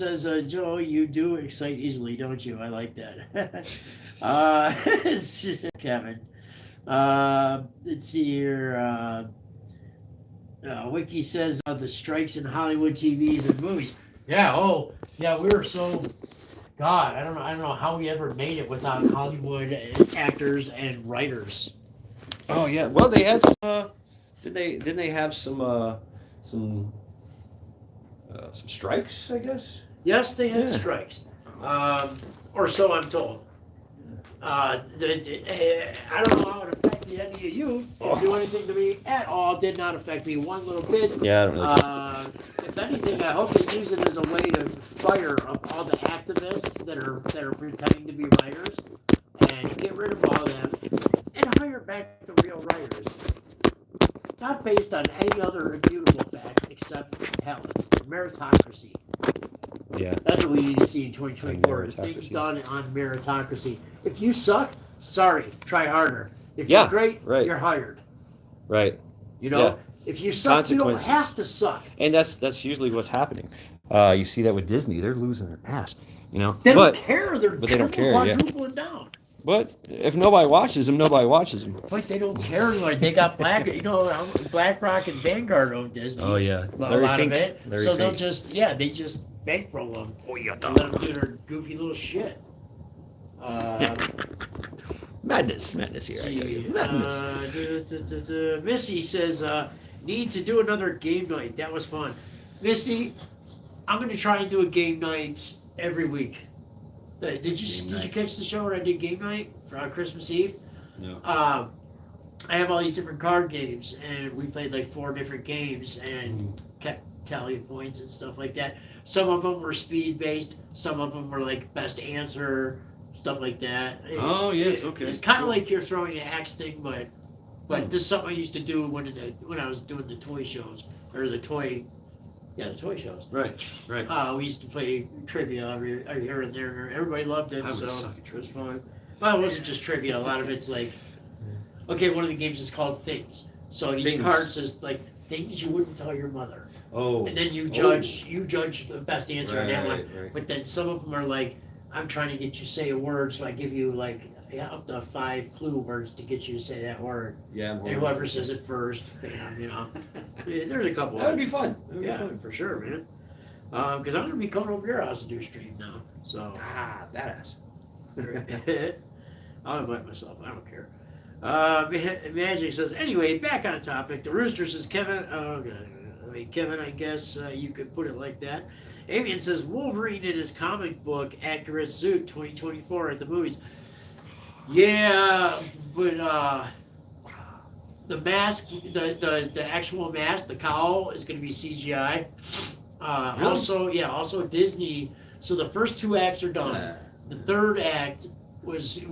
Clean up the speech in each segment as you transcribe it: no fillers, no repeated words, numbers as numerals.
says, Joe, you do excite easily, don't you? I like that. Kevin. Let's see here. Wiki says the strikes in Hollywood TVs and movies. Yeah. Oh, yeah. We were so. God, I don't know. I don't know how we ever made it without Hollywood actors and writers. Oh yeah. Well, they had some. Didn't they have some some strikes? I guess. Yes, they had Yeah. strikes, or so I'm told. I don't know how it affected any of you. Didn't do anything to me at all. Did not affect me one little bit. Yeah, I don't really. If anything, I hope they use it as a way to fire up all the activists that are pretending to be writers, and get rid of all of them, and hire back the real writers. Not based on any other immutable fact except talent, meritocracy. Yeah. That's what we need to see in 2024. Is things Meritocracy. done on meritocracy. If you suck, sorry, try harder. If you're great, right. you're hired. Right. You know, Yeah. if you suck, you don't have to suck. And that's usually what's happening. You see that with Disney; they're losing their ass. You know, They don't care. But they don't care. Quadrupling down. But if nobody watches them, nobody watches them. But they don't care. Like they got BlackRock and Vanguard own Disney. Oh yeah, a lot of it. So they'll Fink. they just bankroll them. Oh yeah, let them do their goofy little shit. Madness here. I tell you, madness. Missy says, need to do another game night. That was fun. Missy, I'm going to try and do a game night every week. Did you catch the show where I did game night for Christmas Eve? No. I have all these different card games, and we played like 4 different games and kept tally points and stuff like that. Some of them were speed based. Some of them were like best answer, stuff like that. Oh yes, okay. It's kind of like you're throwing an axe thing, but this is something I used to do when I was doing the toy shows or the toy shows. Right. We used to play trivia every here and there, and everybody loved it. I would So suck at it trivia. was fun. Well, it wasn't just trivia. A lot of it's like, okay, one of the games is called Things. So each Things. card says like things you wouldn't tell your mother, Oh. and then you judge the best answer on that one. Right. But then some of them are like, I'm trying to get you to say a word, so I give you like up to 5 clue words to get you to say that word. Yeah. And whoever says it first, bam, Yeah, there's a couple. That would be fun. Yeah, for sure, man. Because I'm going to be coming over to your house to do a stream now. So. Badass. I'll invite myself. I don't care. Magic says, anyway, back on topic. The Rooster says, Kevin, Kevin, I guess you could put it like that. Avian says, Wolverine in his comic book accurate suit 2024 at the movies. Yeah, but the mask, the actual mask, the cowl is going to be CGI. Really? Also Disney. So the first 2 acts are done. The third act was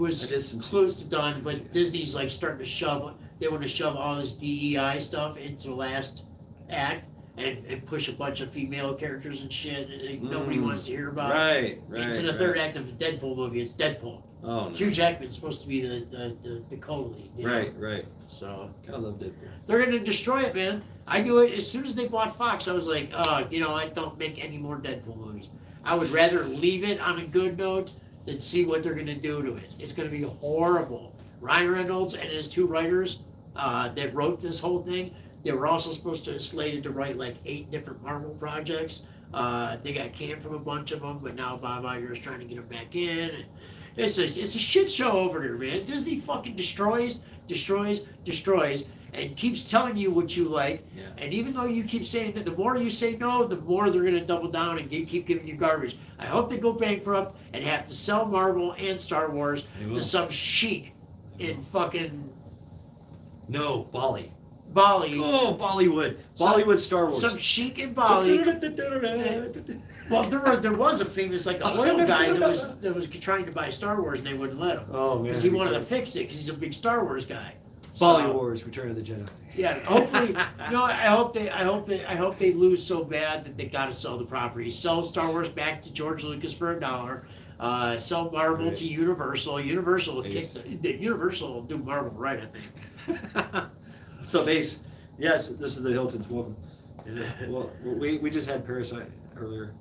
close to done, but Disney's like starting to shove. They want to shove all this DEI stuff into the last act and push a bunch of female characters and shit. And nobody wants to hear about. Right. Into the third act of the Deadpool movie, it's Deadpool. Oh no. Hugh Jackman's supposed to be the co-lead. Right. So I love Deadpool. they're gonna destroy it, man. I knew it as soon as they bought Fox. I was like, I don't make any more Deadpool movies. I would rather leave it on a good note than see what they're gonna do to it. It's gonna be horrible. Ryan Reynolds and his 2 writers that wrote this whole thing, they were also supposed to slated to write like 8 different Marvel projects. They got canned from a bunch of them, but now Bob Iger is trying to get them back in. And it's a shit show over there, man. Disney fucking destroys, and keeps telling you what you like. Yeah. And even though you keep saying that, the more you say no, the more they're gonna double down and keep giving you garbage. I hope they go bankrupt and have to sell Marvel and Star Wars to some sheik in fucking No, Bali. Bali. Oh, Bollywood. Bollywood Star Wars. Some sheik in Bali. Well, there was a famous like a oil guy that was trying to buy Star Wars and they wouldn't let him. Oh man. Because he wanted to fix it because he's a big Star Wars guy. Bolly Wars: Return of the Jedi. Yeah, hopefully, I hope they lose so bad that they got to sell the property. Sell Star Wars back to George Lucas for $1. Sell Marvel to Universal. Universal will Universal will do Marvel right, I think. So, Ace, yes, this is the Hilton's. Welcome. Well, we just had Parasite earlier.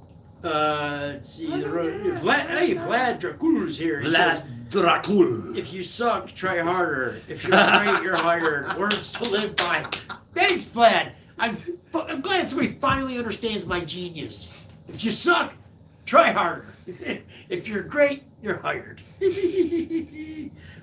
Let's see. Vlad Dracula's here. He says, Dracul. if you suck, try harder. If you're great, you're hired. Words to live by. Thanks, Vlad. I'm glad somebody finally understands my genius. If you suck, try harder. If you're great, you're hired.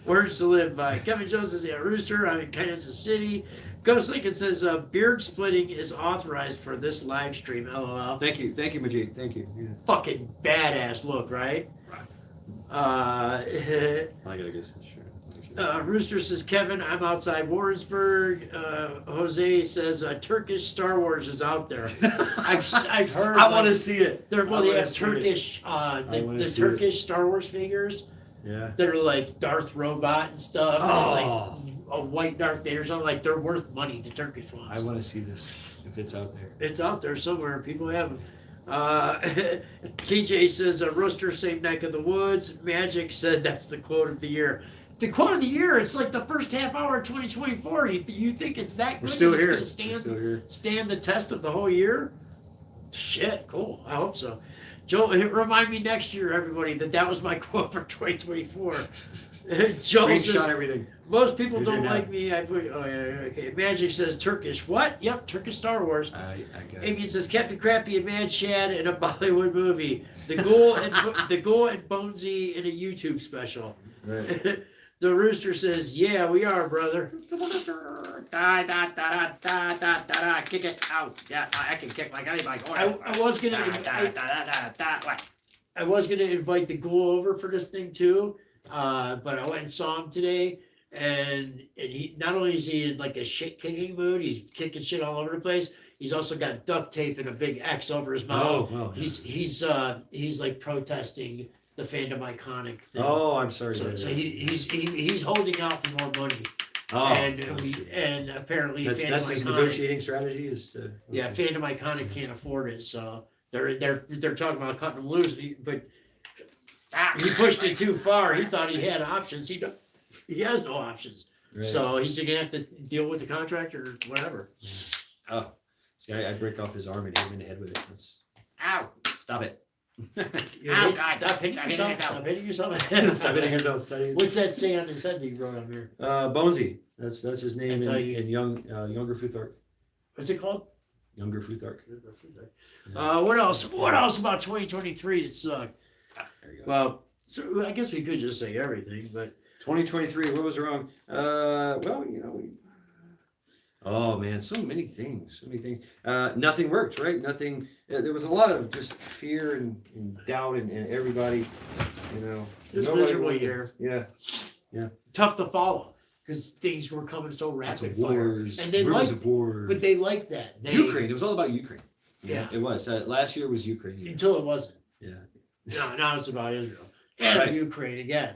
Words to live by. Kevin Jones says, yeah, Rooster, I'm in Kansas City. Ghost Lincoln says, beard splitting is authorized for this live stream. LOL. Thank you, Majid. Thank you. Yeah. Fucking badass look, right? I gotta guess. Sure. Rooster says, Kevin, I'm outside Warrensburg. Jose says, Turkish Star Wars is out there. I've heard. I want to see it. They have Turkish, the Turkish Star Wars figures. Yeah. They're like Darth Robot and stuff. And it's Oh. like a white Darth Vader or something. Like, they're worth money, the Turkish ones. I want to see this if it's out there. It's out there somewhere. People have them. KJ says, Rooster, same neck of the woods. Magic said that's the quote of the year. The quote of the year, it's like the first half hour of 2024. You think it's that good? We're still here. It's going to stand the test of the whole year? Shit, cool. I hope so. Joe, remind me next year, everybody, that was my quote for 2024. Joe Screenshot says, everything. most people You don't do like me. I put, oh, yeah, okay. Magic says Turkish. What? Yep, Turkish Star Wars. I got it. Avian says Captain Crappy and Mad Shad in a Bollywood movie. The Ghoul and Bonesy in a YouTube special. Right. The Rooster says, yeah, we are, brother. Kick it out. Yeah, I can kick like anybody. I was gonna invite the Ghoul over for this thing too, but I went and saw him today, and he not only is he in like a shit kicking mood, he's kicking shit all over the place. He's also got duct tape and a big X over his mouth. Oh, yeah. He's like protesting the fandom iconic thing. Oh, I'm sorry. So he's holding out for more money. Oh, and apparently that's Fandom his Iconic, negotiating strategy is to. yeah, Fandom Iconic can't afford it, so they're talking about cutting him loose, but he pushed it too far. He thought he had options. He has no options, Right. so he's gonna have to deal with the contract or whatever. Oh, see, I break off his arm and hit him in the head with it. Ow! Stop it. Ow, God! Stop hitting yourself! Stop hitting yourself! Stop hitting yourself. What's that say on his head that you wrote on here? Bonesy. That's his name That's in Younger Futhark. What's it called? Younger Futhark. What else? What else about 2023 that sucked? There you go. Well, so I guess we could just say everything, but 2023. What was wrong? Well, oh man, so many things. Nothing worked, right? Nothing. There was a lot of just fear and doubt and everybody, it was a miserable year. Yeah. Tough to follow because things were coming so rapid fire, wars, and they rumors liked, of war. but they liked that. Ukraine. It was all about Ukraine. Yeah. It was. Last year was Ukraine. Until it wasn't. Yeah. No, now it's about Israel and Right. Ukraine again.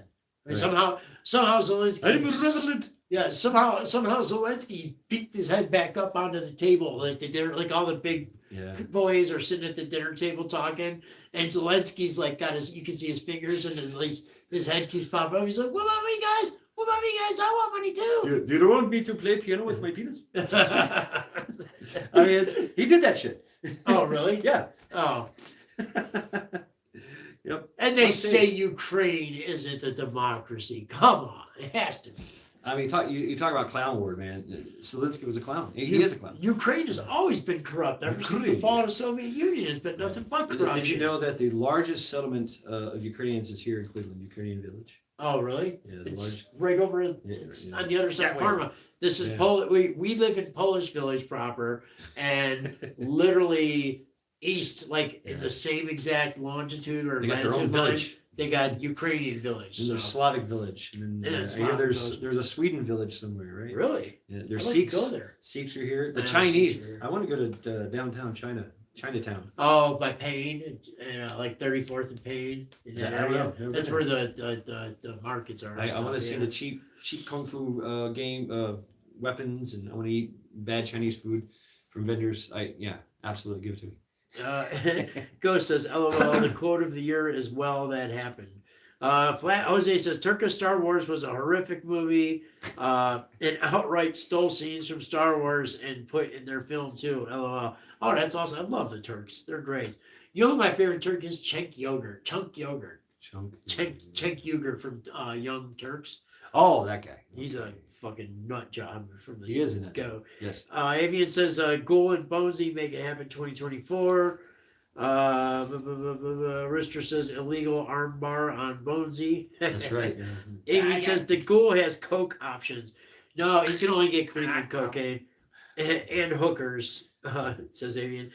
I mean, Right. somehow Zelensky. I'm irrelevant. Yeah, somehow Zelensky peeked his head back up onto the table like they did, like all the big Yeah. boys are sitting at the dinner table talking, and Zelensky's like you can see his fingers and his head keeps popping up. He's like, "What about me, guys? What about me, guys? I want money too." Do you want me to play piano with my penis? I mean, he did that shit. Oh, really? Yeah. Oh, Yep. and they say Ukraine isn't a democracy. Come on, it has to be. I mean, you talk about clown ward, man. Zelensky was a clown. He is a clown. Ukraine has always been corrupt. Ever since the fall of the Soviet Union, it's been nothing but corruption. Did you know that the largest settlement of Ukrainians is here in Cleveland, Ukrainian Village? Oh, really? Yeah, It's right over. It's on the other side of That way. Parma. This is Yeah. We live in Polish Village proper, and literally east, like in the same exact longitude or They got their own latitude line, village. they got Ukrainian village. And So. there's Slavic village. And then, Yeah, I hear Slavic there's village. there's a Sweden village somewhere, right? Really? Yeah, I'd there's like to Sikhs. go there. Sikhs are here. The I know Chinese. Sikhs are here. I want to go to downtown Chinatown. Oh, by Payne, and like 34th and Payne in that I don't area. know. Never That's been where the markets are. and I want to stuff, see the cheap kung fu weapons, and I want to eat bad Chinese food from vendors. Absolutely give it to me. Ghost says, "LOL." The quote of the year is "Well, that happened." Flat Jose says, "Turkish Star Wars was a horrific movie, and outright stole scenes from Star Wars and put in their film too." LOL. Oh, that's awesome. I love the Turks. They're great. You know who my favorite Turk is? Chunk yogurt. Chunk. Chunk yogurt from Young Turks. Oh, that guy. He's a fucking nut job from the He is in it. go. Yes. Avian says, Ghoul and Bonesy make it happen 2024. Rooster says, illegal arm bar on Bonesy. That's right. Avian says, the Ghoul has coke options. No, you can only get Cleveland cocaine and hookers, says Avian.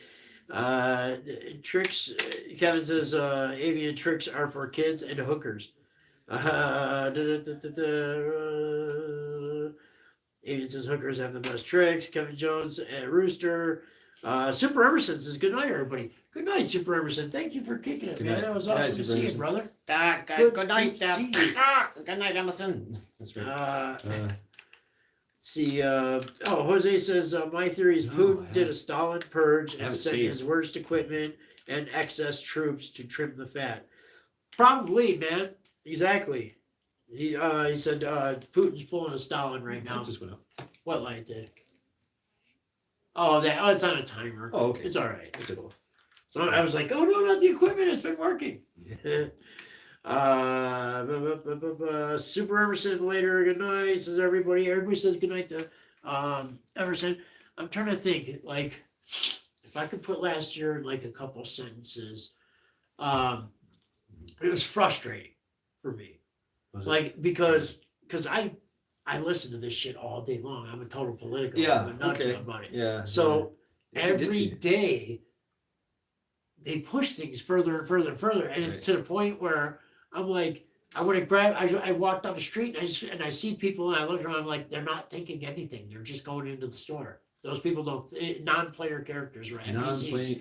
Tricks, Kevin says, Avian tricks are for kids and hookers. Avian says hookers have the best tricks. Kevin Jones at Rooster. Super Emerson says good night, everybody. Good night, Super Emerson. Thank you for kicking it, Good man. night. That was Good night, awesome to Super see you, Emerson. brother. Good night. to see you. Good night, Emerson. That's right. Let's see. Jose says my theory is No, Putin I did a Stalin purge and haven't sent seen his worst equipment and excess troops to trim the fat. Probably, man. Exactly. He said Putin's pulling a Stalin right now. It just went up. What light did? Oh, it's on a timer. Oh, okay. It's all right. It's cool. So I was like, oh no, not the equipment. It's been working. Super Emerson later. Good night. Says everybody. Everybody says good night to Emerson. I'm trying to think. Like, if I could put last year in like a couple sentences, it was frustrating for me. Was it? Like because I listen to this shit all day long. I'm a total political. Yeah, I'm a nut okay. job about it. Yeah. So It can get every you. day they push things further and further and further, and it's Right. to the point where I'm like, I want to grab. I walk down the street and I see people and I look at them. I'm like, they're not thinking anything. They're just going into the store. Those people don't non-player characters, right? NPCs.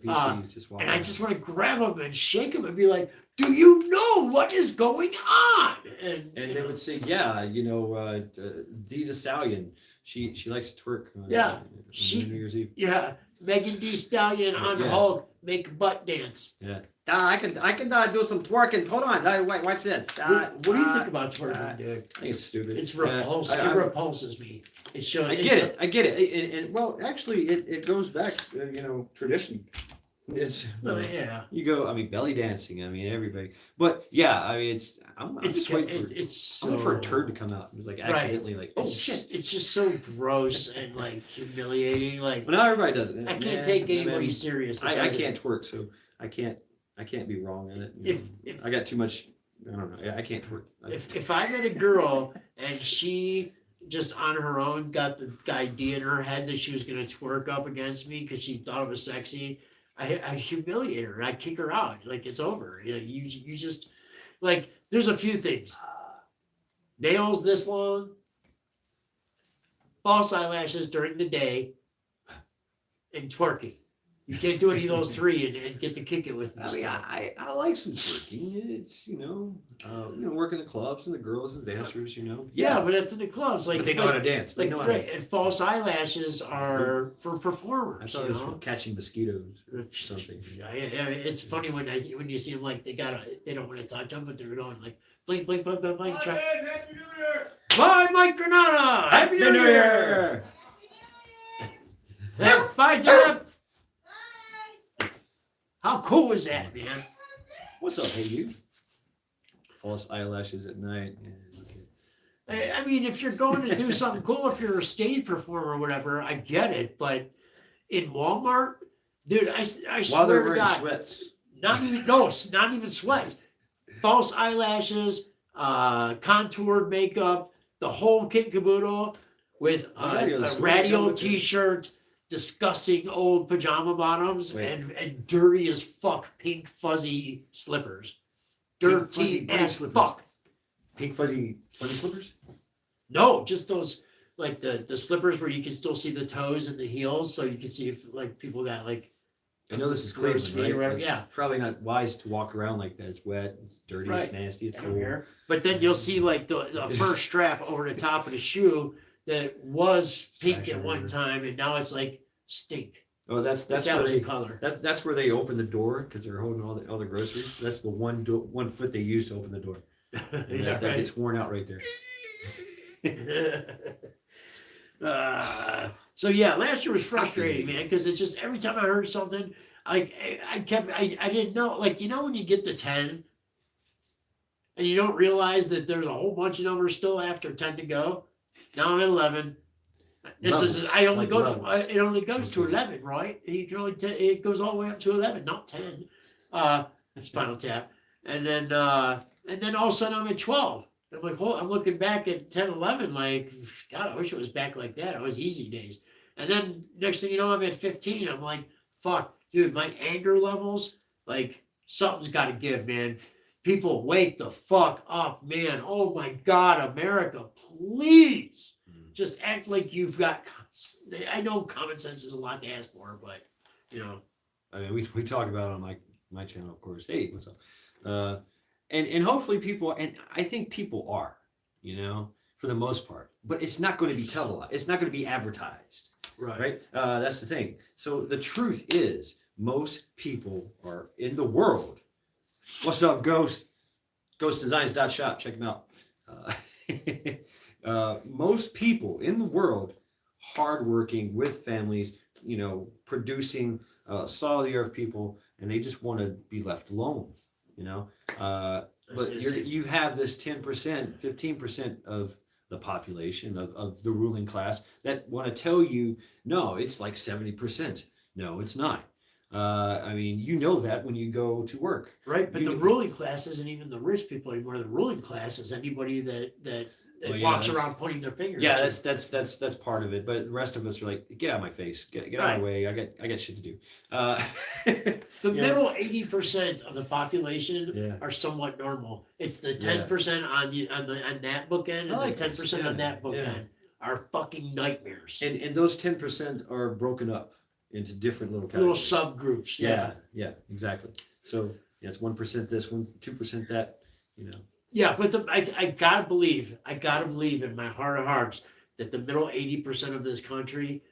NPCs just walk. And I just want to grab them and shake them and be like, "Do you know what is going on?" And you they know, would say, yeah, Dita Stallion, she likes to twerk. Yeah, on she- New Year's Eve. yeah, Megan Thee Stallion on Yeah. Hulk make a butt dance. I can do some twerkings. Hold on. Wait, watch this. What do you think about twerking, dude? I think it's stupid. It's Yeah, repulsive. I It repulses me. It shows. I get it. And well, actually, it goes back, tradition. It's Yeah. you go. I mean, belly dancing. I mean, everybody. But yeah, I mean, I'm just waiting for it's I'm waiting for a so- turd to come out. It was like accidentally like, oh shit. It's just so gross and like humiliating. Like But now everybody does it. I can't Man, take man, anybody serious. that I does it. can't twerk, so I can't be wrong in it. If I got too much. I don't know. I can't twerk. if I met a girl and she just on her own got the idea in her head that she was gonna twerk up against me because she thought it was sexy, I humiliate her. I kick her out. Like it's over. You just like there's a few things. Nails this long, false eyelashes during the day, and twerking. You can't do any of those three and get to kick it with me. I mean, still. I like some twerking. It's working the clubs and the girls and dancers. Yeah, but it's in the clubs. Like But they know how to dance. They Like know how to. right, and false eyelashes are for performers. I thought it was for catching mosquitoes or It's- something. It's funny when you see them like they don't want to touch them, but they're going like blink, blink, blink, blink, blink. Try. Bye, Mike Granada. Happy New Year. Bye, Deb. How cool is that, man? What's up, hey you? False eyelashes at night. Yeah, okay. I mean, if you're going to do something cool, if you're a stage performer or whatever, I get it. But in Walmart, dude, I While swear they're to wearing God, sweats. not even sweats, false eyelashes, contoured makeup, the whole kit and caboodle with Radio, the a sweet radio yellow T-shirt, disgusting old pajama bottoms, Wait. and dirty as fuck pink fuzzy slippers. Pink fuzzy Dirty bunny as slippers. fuck. Pink fuzzy slippers? No, just those like the slippers where you can still see the toes and the heels, so you can see if like people got like. I know this is gross Cleveland, feet or right? whatever, It's yeah. probably not wise to walk around like that. It's wet, it's dirty, it's Right. nasty, it's I don't cold. care. But then you'll see like the first strap over the top of the shoe that was pink Splash at one everywhere. time, and now it's like stink. Oh, that's That where was they a color. that's where they open the door because they're holding all the groceries. That's the one foot they use to open the door. And Yeah, that right. gets worn out right there. So yeah, last year was frustrating, man, because it's just every time I heard something, I didn't know, like, when you get to 10 and you don't realize that there's a whole bunch of numbers still after 10 to go. Now I'm at 11. I only like go levels. to, it only goes to 11, right? And you can only, it goes all the way up to 11, not 10. Spinal Tap. And then all of a sudden I'm at 12. I'm like, I'm looking back at 10, 11, like, God, I wish it was back like that. It was easy days. And then next thing you know, I'm at 15. I'm like, fuck, dude, my anger levels, like, something's got to give, man. People, wake the fuck up, man. Oh my God, America, please. Just act like you've got. I know common sense is a lot to ask for, but, I mean, we talk about it on my channel, of course. Hey, what's up? And hopefully people, and I think people are, for the most part. But it's not going to be televised. It's not going to be advertised. Right? That's the thing. So the truth is, most people are in the world. What's up, Ghost? GhostDesigns.shop. Check them out. Most people in the world, hardworking with families, producing solid the earth people, and they just want to be left alone. But you have this 10%, 15% of the population of the ruling class that want to tell you, no, it's like 70%. No, it's not. I mean, that when you go to work. Right, but the ruling class isn't even the rich people anymore. The ruling class is anybody that walks around pointing their fingers. Yeah, that's part of it. But the rest of us are like, get out of my face, get out of the way. I got shit to do. The middle 80% of the population are somewhat normal. It's the 10% on that bookend and the 10% on that bookend are fucking nightmares. And those 10% are broken up into different little categories. Little subgroups. Yeah, exactly. So it's 1% this, 2% that. Yeah, but I gotta believe in my heart of hearts that the middle 80% of this country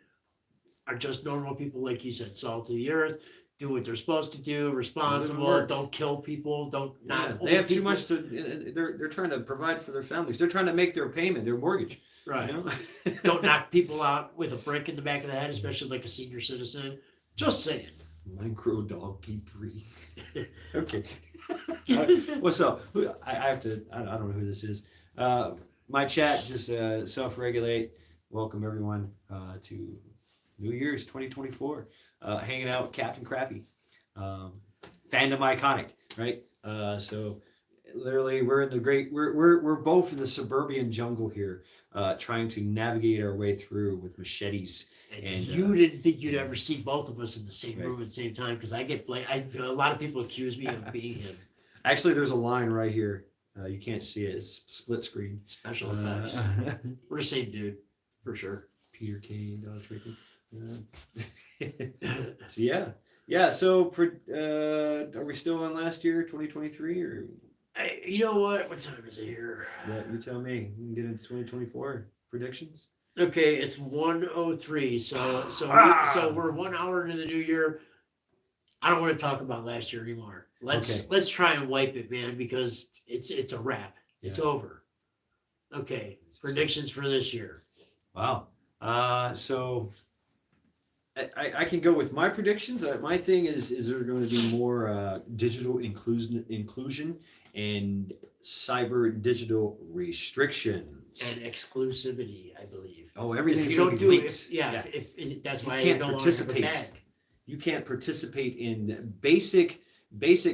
are just normal people, like you said, salt of the earth, do what they're supposed to do, responsible, don't kill people, they have too much to. They're trying to provide for their families. They're trying to make their payment, their mortgage. Right. Don't knock people out with a brick in the back of the head, especially like a senior citizen. Just saying. Micro donkey breed. Okay. What's up? I have to. I don't know who this is. My chat just self-regulate. Welcome everyone to New Year's 2024. Hanging out with Captain Crappy. Fandom iconic, right? So literally, we're in the great. We're both in the suburban jungle here, trying to navigate our way through with machetes. And you didn't think you'd ever see both of us in the same room at the same time, because I get blamed. A lot of people accuse me of being him. Actually, there's a line right here. You can't see it. It's split screen. Special effects. We're the same dude, for sure. Peter Kane, Dodge So yeah. So are we still on last year, 2023, or? You know what? What time is it here? Yeah, you tell me. We can get into 2024 predictions. Okay, it's 1:03. So we're 1 hour into the new year. I don't want to talk about last year anymore. Let's try and wipe it, man, because it's a wrap. It's over. Okay, predictions for this year. Wow. So I can go with my predictions. My thing is there going to be more digital inclusion and cyber digital restrictions and exclusivity, I believe. Oh, everything's if you going don't to be do linked. if that's why you can't I don't participate. Want to have a bag. You can't participate in basic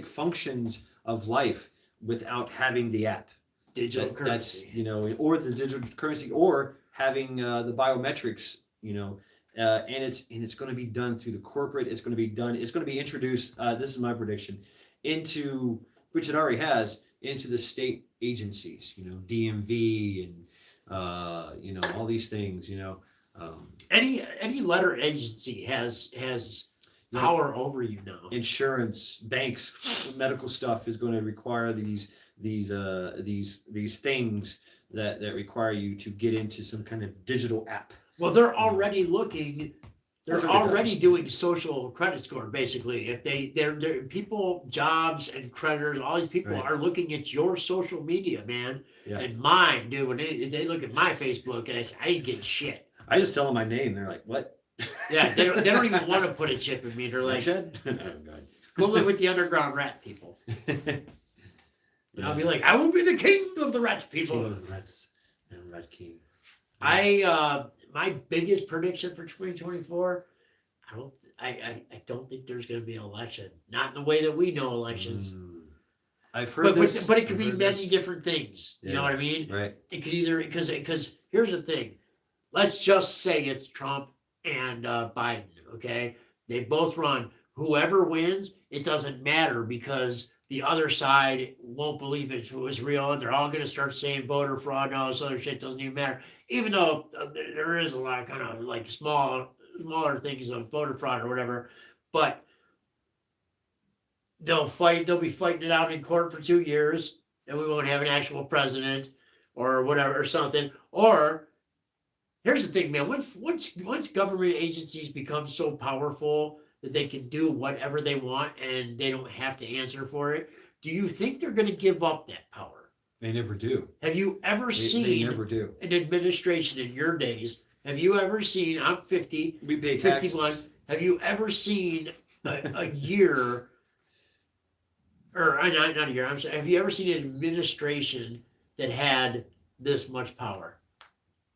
functions of life without having the app. Digital currency. That's or the digital currency, or having the biometrics. And it's going to be done through the corporate. It's going to be introduced. This is my prediction, into which it already has, into the state agencies. DMV and all these things. Any letter agency has power over you now. Insurance, banks, medical stuff is going to require these things that require you to get into some kind of digital app. Well, they're already looking. They're already doing social credit score, basically. If they're people, jobs, and creditors, all these people are looking at your social media, man, and mine, dude. When they look at my Facebook, and I ain't getting shit. I just tell them my name. They're like, "What?" Yeah, they don't even want to put a chip in me. They're like, Shad? Oh, God. go live with the underground rat people. And I'll be like, I will be the king of the rat King people. of the Rats and Rat King. My biggest prediction for 2024, I don't think there's going to be an election. Not in the way that we know elections. I've heard this. But it could I've be heard many this. different things. You know Yeah. what I mean? Right. It could either because here's the thing. Let's just say it's Trump and Biden. Okay, they both run. Whoever wins, it doesn't matter because the other side won't believe it was real, and they're all going to start saying voter fraud and all this other shit. Doesn't even matter. Even though there is a lot of kind of like smaller things of voter fraud or whatever, but they'll fight. They'll be fighting it out in court for 2 years, and we won't have an actual president or whatever or something. Or here's the thing, man. Once government agencies become so powerful that they can do whatever they want and they don't have to answer for it, do you think they're going to give up that power? They never do. Have you ever They seen never do. an administration in your days? Have you ever seen? I'm 50, We pay taxes. 51. Have you ever seen a year? Or not a year. I'm sorry. Have you ever seen an administration that had this much power?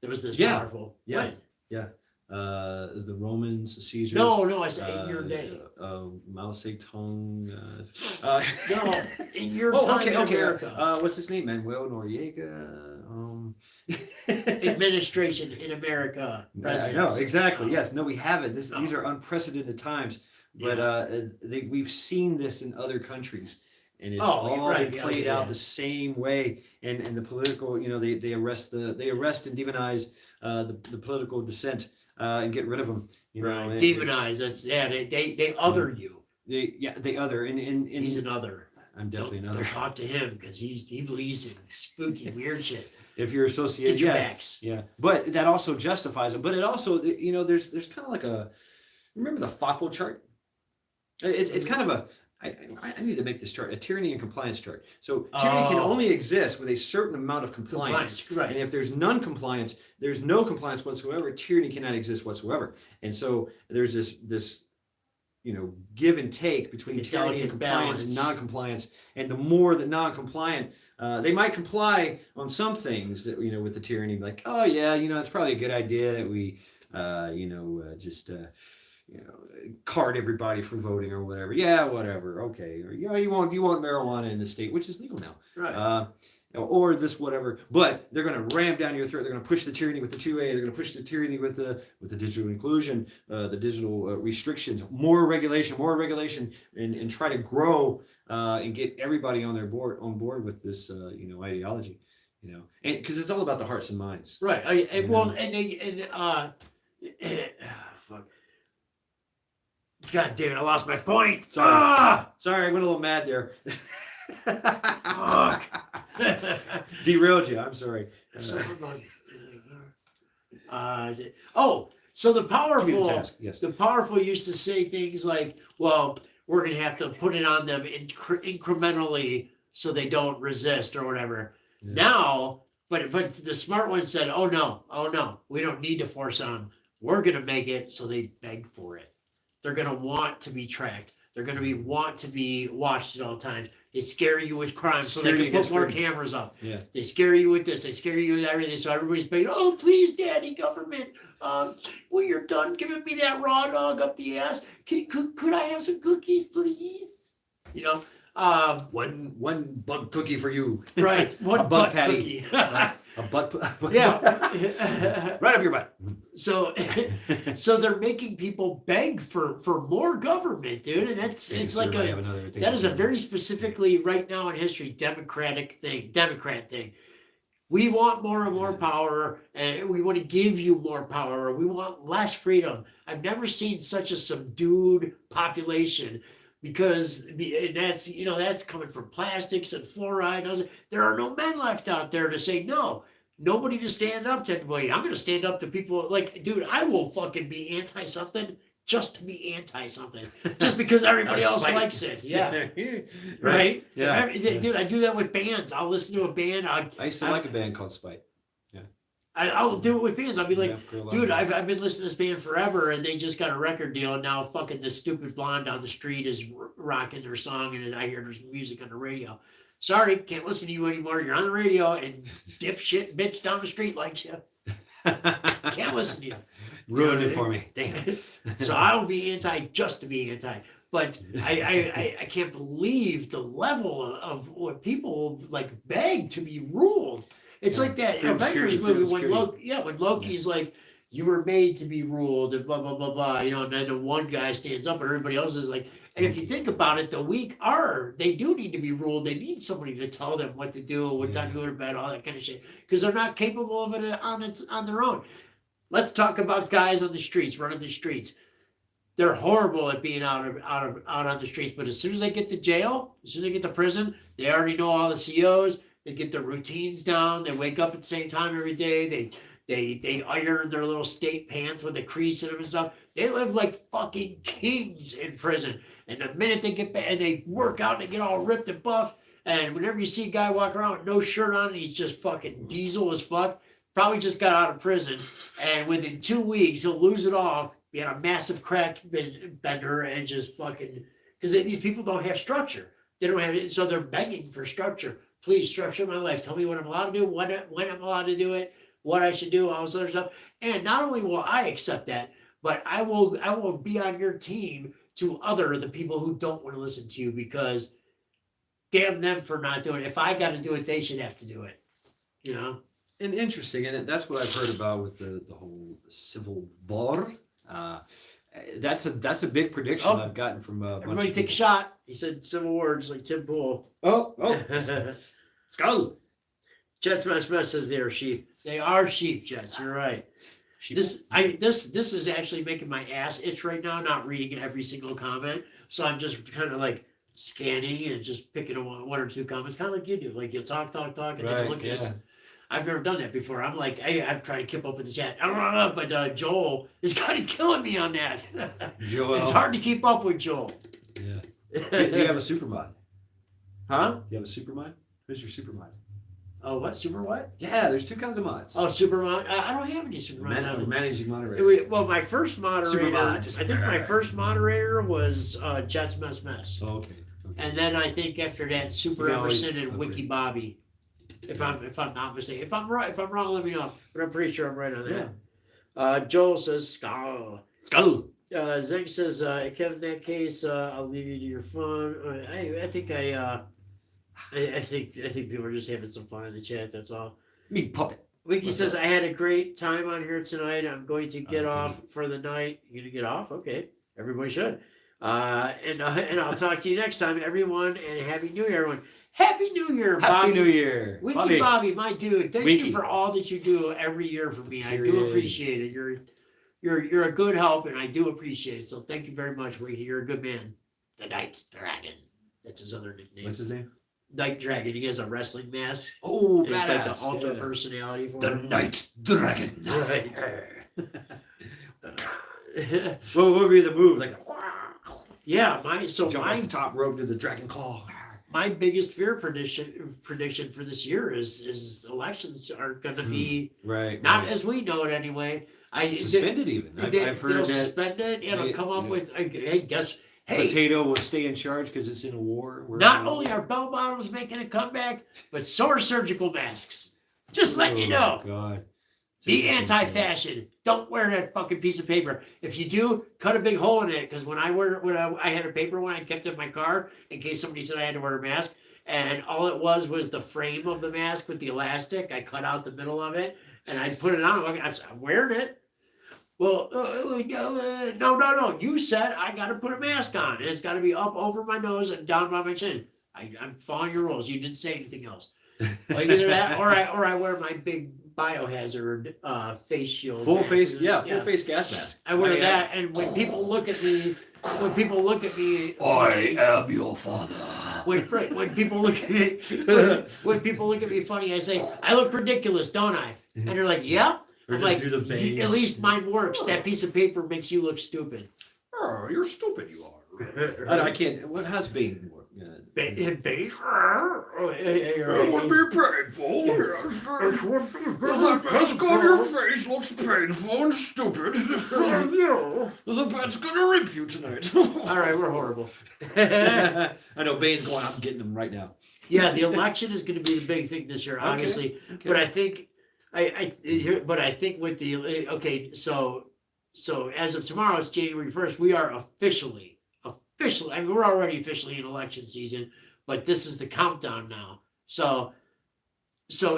That was this Yeah. powerful. Yeah. When? The Romans, Caesars. No, I said in your day. Mao Zedong. No, in your Oh, time okay, in okay. America. What's his name? Manuel Noriega. Administration in America. I know Presidents. exactly. Yes. No, we haven't. These No. are unprecedented times. But we've seen this in other countries, and it's all right, been played out yeah. the same way. And the political, they arrest and demonize the political dissent and get rid of them. Right. and- Demonize. That's they other you. They other and He's an other. I'm definitely Don't another. talk to him because he believes in spooky weird shit. If you're associated, Get your yeah, backs. yeah. But that also justifies it. But it also, there's kind of like remember the FOFO chart? It's kind of I need to make this chart, a tyranny and compliance chart. So tyranny can Oh. only exist with a certain amount of compliance. Right. And if there's non-compliance, there's no compliance whatsoever. Tyranny cannot exist whatsoever. And so there's this give and take between Like a tyranny and delicate compliance and balance. non-compliance. And the more the non-compliant, they might comply on some things that with the tyranny, like, oh yeah, it's probably a good idea that we just card everybody for voting or whatever. Yeah, whatever. Okay. Or you want marijuana in the state, which is legal now. Right. Or this whatever, but they're going to ram down your throat. They're going to push the tyranny with the 2A. They're going to push the tyranny with the digital inclusion, the digital restrictions, more regulation, and try to grow and get everybody on board with this ideology, and because it's all about the hearts and minds. Right. Fuck. God damn it! I lost my point. Sorry. Ah! Sorry, I went a little mad there. Fuck. Derailed you. I'm sorry. So the Give me the powerful, task. Yes. the powerful used to say things like, "Well, we're gonna have to put it on them incrementally so they don't resist or whatever." Yeah. Now, but the smart one said, "Oh no, we don't need to force on them. We're gonna make it so they beg for it. They're gonna want to be tracked. They're gonna want to be watched at all times. They scare you with crime so they Security can put more against freedom. cameras up. Yeah. They scare you with this. They scare you with everything. So everybody's begging, oh, please, Daddy, government. When you're done giving me that raw dog up the ass, could I have some cookies, please? One bug cookie for you. Right. One A bug butt patty. cookie. A butt. Yeah. Right up your butt. So they're making people beg for more government, dude, and it's like that is a very specifically right now in history Democrat thing. We want more and more power, and we want to give you more power. We want less freedom. I've never seen such a subdued population because that's coming from plastics and fluoride. There are no men left out there to say no. Nobody to stand up to anybody. I'm going to stand up to people like, dude, I will fucking be anti something just to be anti something, just because everybody else likes it. Yeah. Right? Yeah. Dude, I do that with bands. I'll listen to a band. I used to like a band called Spite. I'll do it with bands. I'll be like, Left girl dude, out. I've been listening to this band forever, and they just got a record deal, and now fucking this stupid blonde down the street is rocking their song, and I hear there's music on the radio. Sorry, can't listen to you anymore. You're on the radio, and dipshit bitch down the street likes you. Can't listen to you. Ruined You know it for me. Damn. So I will be anti just to be anti. But I can't believe the level of what people like beg to be ruled. It's like that Freedom Avengers security, movie freedom when security. when Loki's like, you were made to be ruled and blah blah blah blah, you know, and then the one guy stands up and everybody else is like, and if you think about it, the weak they do need to be ruled. They need somebody to tell them what to do, what time to go to bed, all that kind of shit, because they're not capable of it on their own. Let's talk about guys on the streets, running the streets. They're horrible at being out on the streets, but as soon as they get to jail, as soon as they get to prison, they already know all the COs. They get their routines down. They wake up at the same time every day. They iron their little state pants with the crease in them and stuff. They live like fucking kings in prison. And the minute they get back and they work out and they get all ripped and buff, and whenever you see a guy walk around with no shirt on and he's just fucking diesel as fuck, probably just got out of prison, and within 2 weeks he'll lose it all, be on a massive crack bender, and just fucking, because these people don't have structure. They don't have it, so they're begging for structure. Please structure my life. Tell me what I'm allowed to do, when I'm allowed to do it, what I should do, all this other stuff. And not only will I accept that, but I will be on your team to other the people who don't want to listen to you, because damn them for not doing it. If I got to do it, they should have to do it. You know. And interesting, and that's what I've heard about with the whole civil war. That's a big prediction Oh. I've gotten from a bunch Everybody of take a people. shot. He said Civil War just like Tim Pool. Oh, skull. Jets Mess says they are sheep. They are sheep, Jets. You're right. This is actually making my ass itch right now, not reading every single comment. So I'm just kind of like scanning and just picking one or two comments, kind of like you do. Like you talk, and then you look at this. I've never done that before. I'm like, hey, I'm trying to keep up with the chat. I don't know, but Joel is kind of killing me on that. Joel. It's hard to keep up with Joel. Yeah. Do you have a super mod? Huh? Do you have a super mod? Who's your super mod? Oh, what? Super what? Yeah, there's two kinds of mods. Oh, super mod. I don't have any super mods. Managing moderator. Well, my first moderator, Super mod, I think my first moderator was Jets Mess. Oh, okay. And then I think after that, Super You can always Emerson and upgrade. Wiki Bobby. If I'm not mistaken. If I'm wrong, let me know. But I'm pretty sure I'm right on that. Joel says skull. Zeng says, Kevin, in that case, I'll leave you to your fun. I think I think people are just having some fun in the chat. That's all. Me puppet. Wiki What's says, up? I had a great time on here tonight. I'm going to get Okay. off for the night. You gonna get off? Okay. Everybody should. And I'll talk to you next time, everyone. And Happy New Year, everyone. Happy New Year, Bobby. Happy New Year. Wiki Bobby, my dude. Thank Wiki. you for all that you do every year for me. I do Period. appreciate it. You're a good help, and I do appreciate it. So thank you very much, Wiki. You're a good man. The Night Dragon. That's his other nickname. What's his name? Night Dragon. He has a wrestling mask. Oh, And it's like the badass. ultra Yeah. personality for The him. Night Dragon. Right. What would be the move? Like, Yeah, jump off the top rope to the dragon claw. my biggest fear prediction for this year is elections are going to be Right. not right. as we know it anyway. Suspended even. I've heard they'll that suspend it. Yeah, they'll they- come up yeah. with hey. Potato will stay in charge because it's in a war. We're Not in a only war. are bell bottoms making a comeback, but so are surgical masks. Just letting you know. Oh, God. It's Be interesting. anti-fashion. Don't wear that fucking piece of paper. If you do, cut a big hole in it. Because when I had a paper one, I kept it in my car in case somebody said I had to wear a mask. And all it was the frame of the mask with the elastic. I cut out the middle of it and I put it on. I'm wearing it. Well, no. You said I got to put a mask on, and it's got to be up over my nose and down by my chin. I'm following your rules. You didn't say anything else. Like either that, or I wear my big biohazard face shield. Full mask. face, full face gas mask. I wear mean, that, and when people look at me, I am your father. when people look at me, when people look at me funny, I say, I look ridiculous, don't I? And they're like, yeah. Or I'm just like, do the bang. at least mine works. That piece of paper makes you look stupid. Oh, you're stupid, you are. I can't. What has Bane work? It would be painful. The mask on your face looks painful and stupid. The pet's gonna rip you tonight. All right, we're horrible. I know Bane's going out and getting them right now. Yeah, the election is going to be the big thing this year, obviously. Okay. But I think, but I think with the so as of tomorrow, it's January 1st. We are officially. I mean, we're already officially in election season, but this is the countdown now. So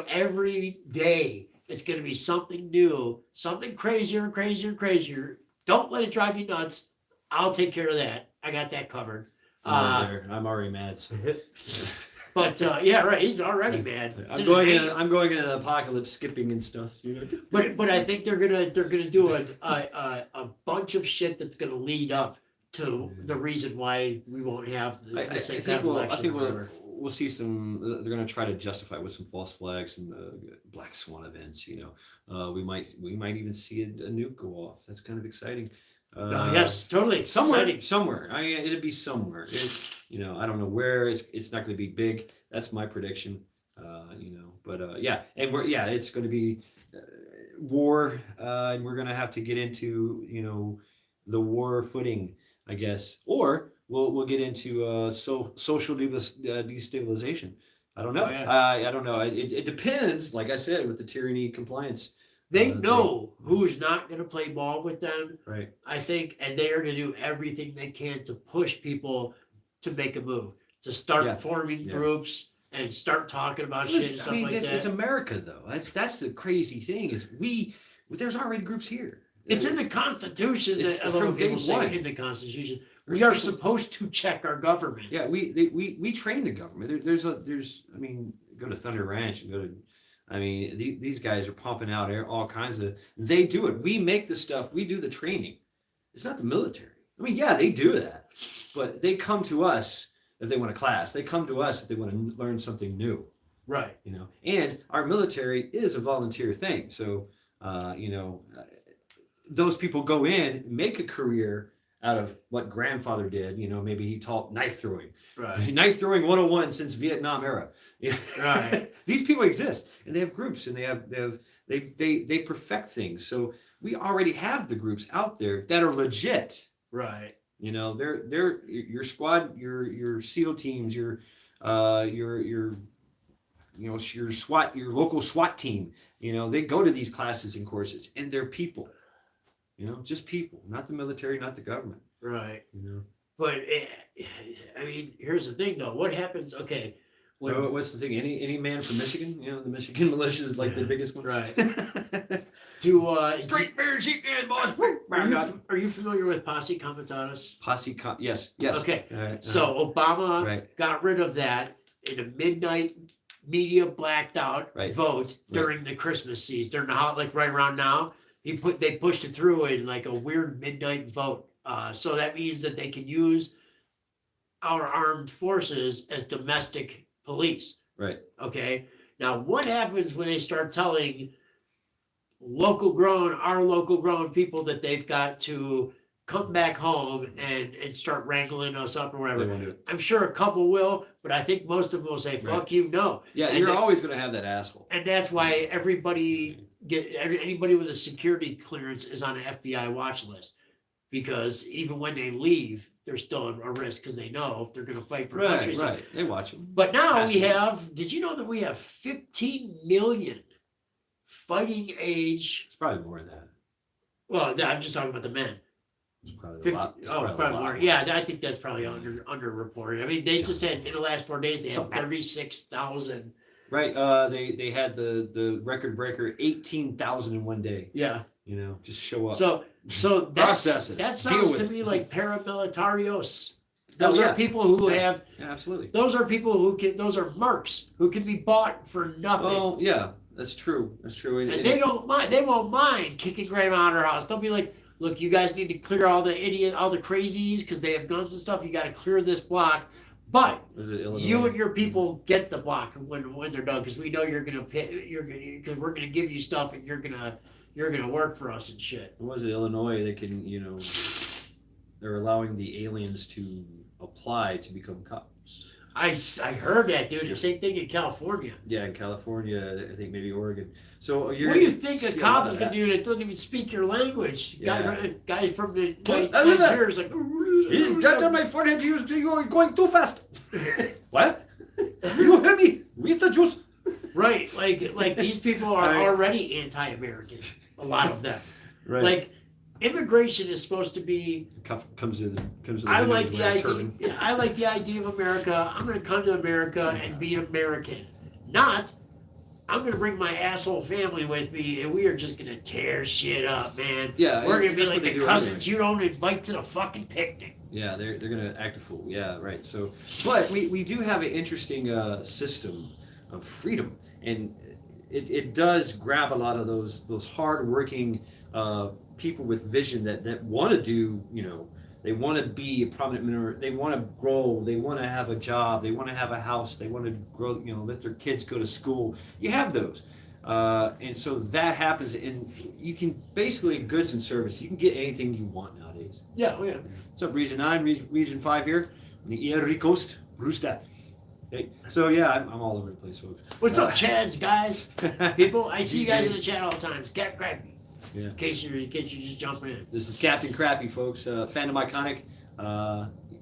every day it's going to be something new, something crazier and crazier and crazier. Don't let it drive you nuts. I'll take care of that. I got that covered. I'm already mad. So. But yeah, right. He's already mad. I'm going into the apocalypse, skipping and stuff. But I think they're gonna do a bunch of shit that's gonna lead up to the reason why we won't have the same kind of election. I think we'll see some. They're going to try to justify with some false flags, some black swan events. You know, we might even see a nuke go off. That's kind of exciting. Yes, totally. Somewhere. I mean, it'd be somewhere. I don't know where. It's not going to be big. That's my prediction. Yeah, and it's going to be war, and we're going to have to get into the war footing, I guess, or we'll get into social destabilization. I don't know. Oh, yeah. I don't know. It depends. Like I said, with the tyranny compliance, they know who's not going to play ball with them. Right. I think, and they are going to do everything they can to push people to make a move, to start forming groups and start talking about shit and stuff like that. It's America, though. That's the crazy thing is there's already groups here. It's in the Constitution. It's A lot from of people day say one. in the Constitution. We are supposed to check our government. Yeah, we train the government. Go to Thunder Ranch and go to. These guys are pumping out all kinds of. They do it. We make the stuff. We do the training. It's not the military. They do that, but they come to us if they want a class. They come to us if they want to learn something new. Right. And our military is a volunteer thing. So, those people go in, make a career out of what grandfather did. Maybe he taught knife throwing. Right. Knife throwing 101 since Vietnam era. Right. These people exist, and they have groups, and they perfect things. So we already have the groups out there that are legit. Right. They're your squad, your SEAL teams, your SWAT, your local SWAT team. They go to these classes and courses, and they're people. Just people, not the military, not the government. Right. But here's the thing, though. What happens? Okay. What's the thing? Any man from Michigan? The Michigan militia is like the biggest one. Right. Straight bear sheep gun, boss. Are you familiar with Posse Comitatus? Yes. Okay. So Obama got rid of that in a midnight media blacked out vote during the Christmas season. During right around now, they pushed it through in like a weird midnight vote. So that means that they can use our armed forces as domestic police. Right. Okay. Now, what happens when they start telling our local grown people that they've got to come back home and start wrangling us up or whatever? They won't do it. I'm sure a couple will, but I think most of them will say, fuck you, no. Yeah, and you're always going to have that asshole. And that's why anybody with a security clearance is on an FBI watch list. Because even when they leave, they're still a risk because they know they're going to fight for countries. Right, they watch them. But now did you know that we have 15 million fighting age? It's probably more than that. Well, I'm just talking about the men. It's probably 50, a lot. probably more. Yeah, I think that's probably underreported. They just had, in the last 4 days, they had 36,000. Right. They had the record breaker 18,000 in one day. Yeah. Just show up. So that sounds to me like paramilitarios. Those are people who have. Yeah, absolutely. Those are people those are mercs who can be bought for nothing. Oh yeah, that's true. And they don't mind. They won't mind kicking grandma out of her house. They'll be like, look, you guys need to clear all the crazies because they have guns and stuff. You got to clear this block. But you and your people get the block when they're done because we know you're gonna pay. Because we're gonna give you stuff and you're gonna work for us and shit. Was it Illinois? They can they're allowing the aliens to apply to become cops. I heard that, dude. The same thing in California. Yeah, in California, I think maybe Oregon. So you're What do you gonna think see a a cop lot is of going to that. do that doesn't even speak your language? Yeah. Guys from the What? I live Nigeria is like. He's dead on my forehead. You're going too fast. What? You hear me? With the juice. Right, like these people are already anti-American. A lot of them. Right. Like immigration is supposed to be. Comes to the I window like with the a idea. turban. Yeah, I like the idea of America. I'm going to come to America and be American. Not, I'm going to bring my asshole family with me, and we are just going to tear shit up, man. Yeah, we're going to be that's like what they the do cousins anyway. you don't invite to the fucking picnic. Yeah, they're gonna act a fool. Yeah, right. So, but we do have an interesting system of freedom, and it does grab a lot of those hardworking people with vision that want to do, they want to be a prominent member, they want to grow, they want to have a job, they want to have a house, they want to grow, let their kids go to school. You have those. And so that happens, and you can basically goods and service. You can get anything you want nowadays. Yeah, oh yeah. What's up, Region 9, Region 5 here, on the Erie Coast, Brewstadt. Okay. So yeah, I'm all over the place, folks. What's up, Chads, guys? People, I see you guys in the chat all the time. It's Cat Crappy. Yeah. In case you're just jumping in. This is Captain Crappy, folks. Fandom Iconic.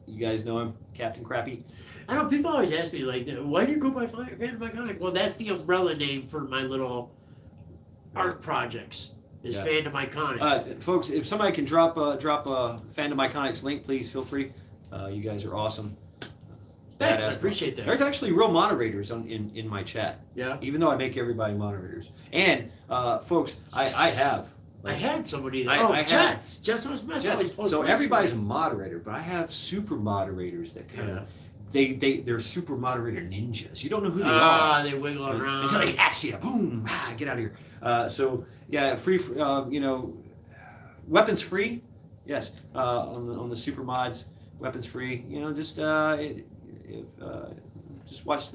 You guys know him, Captain Crappy. I know people always ask me like, why do you go by Fandom Iconic? Well, that's the umbrella name for my little art projects. Is Yeah. Fandom Iconic. Folks, if somebody can drop a Fandom Iconic's link, please feel free. You guys are awesome. Thanks, I Badass. appreciate that. There's actually real moderators in my chat. Yeah. Even though I make everybody moderators. And folks, I have. I had somebody that. I had- Jets. Jets was mess. Yes, Always post so links everybody's for a me. moderator, but I have super moderators that kind Yeah. of they're super moderator ninjas. You don't know who they Ah, are they wiggle around. until they axe you. Boom! Get out of here. So yeah, free. Weapons free. Yes, on the super mods, weapons free. Just just watch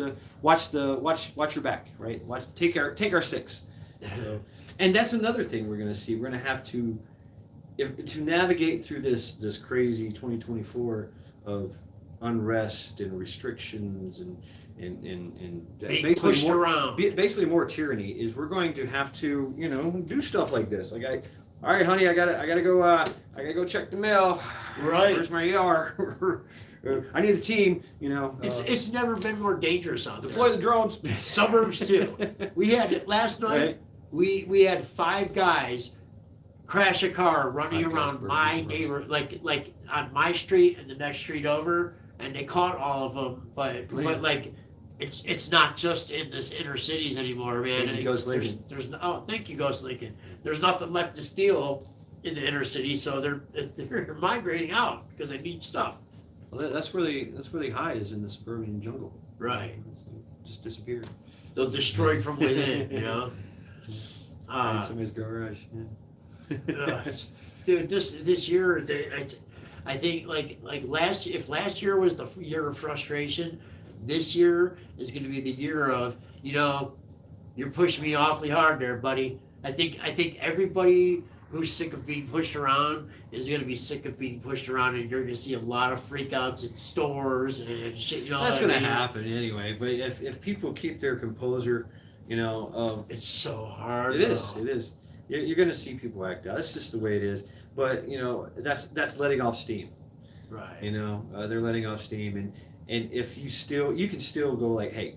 your back, right? Take our six. So, and that's another thing we're gonna see. We're gonna have to navigate through this crazy 2024 of unrest and restrictions and Being basically pushed more, around. basically more tyranny. Is we're going to have to do stuff like this. Like all right, honey, I gotta go check the mail. Right. Where's my ER? I need a team. It's never been more dangerous out there. deploy the drones. Suburbs too. We had last night. Right. We had 5 guys crash a car running 5 guys around burned my his neighbor, like on my street and the next street over, and they caught all of them. But like, it's not just in this inner cities anymore, man. Thank you, Ghost Lincoln. There's thank you, Ghost Lincoln. There's nothing left to steal in the inner city, so they're migrating out because they need stuff. Well, that's where they hide, is in the suburban jungle. Right. Just disappear. They'll destroy from within, Somebody's garage. Yeah. Dude, this year, I think like if last year was the year of frustration, this year is going to be the year of you're pushing me awfully hard there, buddy. I think everybody who's sick of being pushed around is going to be sick of being pushed around, and you're going to see a lot of freakouts in stores and shit. That's going to happen anyway. But if people keep their composure, it's so hard. it is. You're going to see people act out. That's just the way it is. But that's letting off steam. Right. They're letting off steam, and if you can still go like, hey,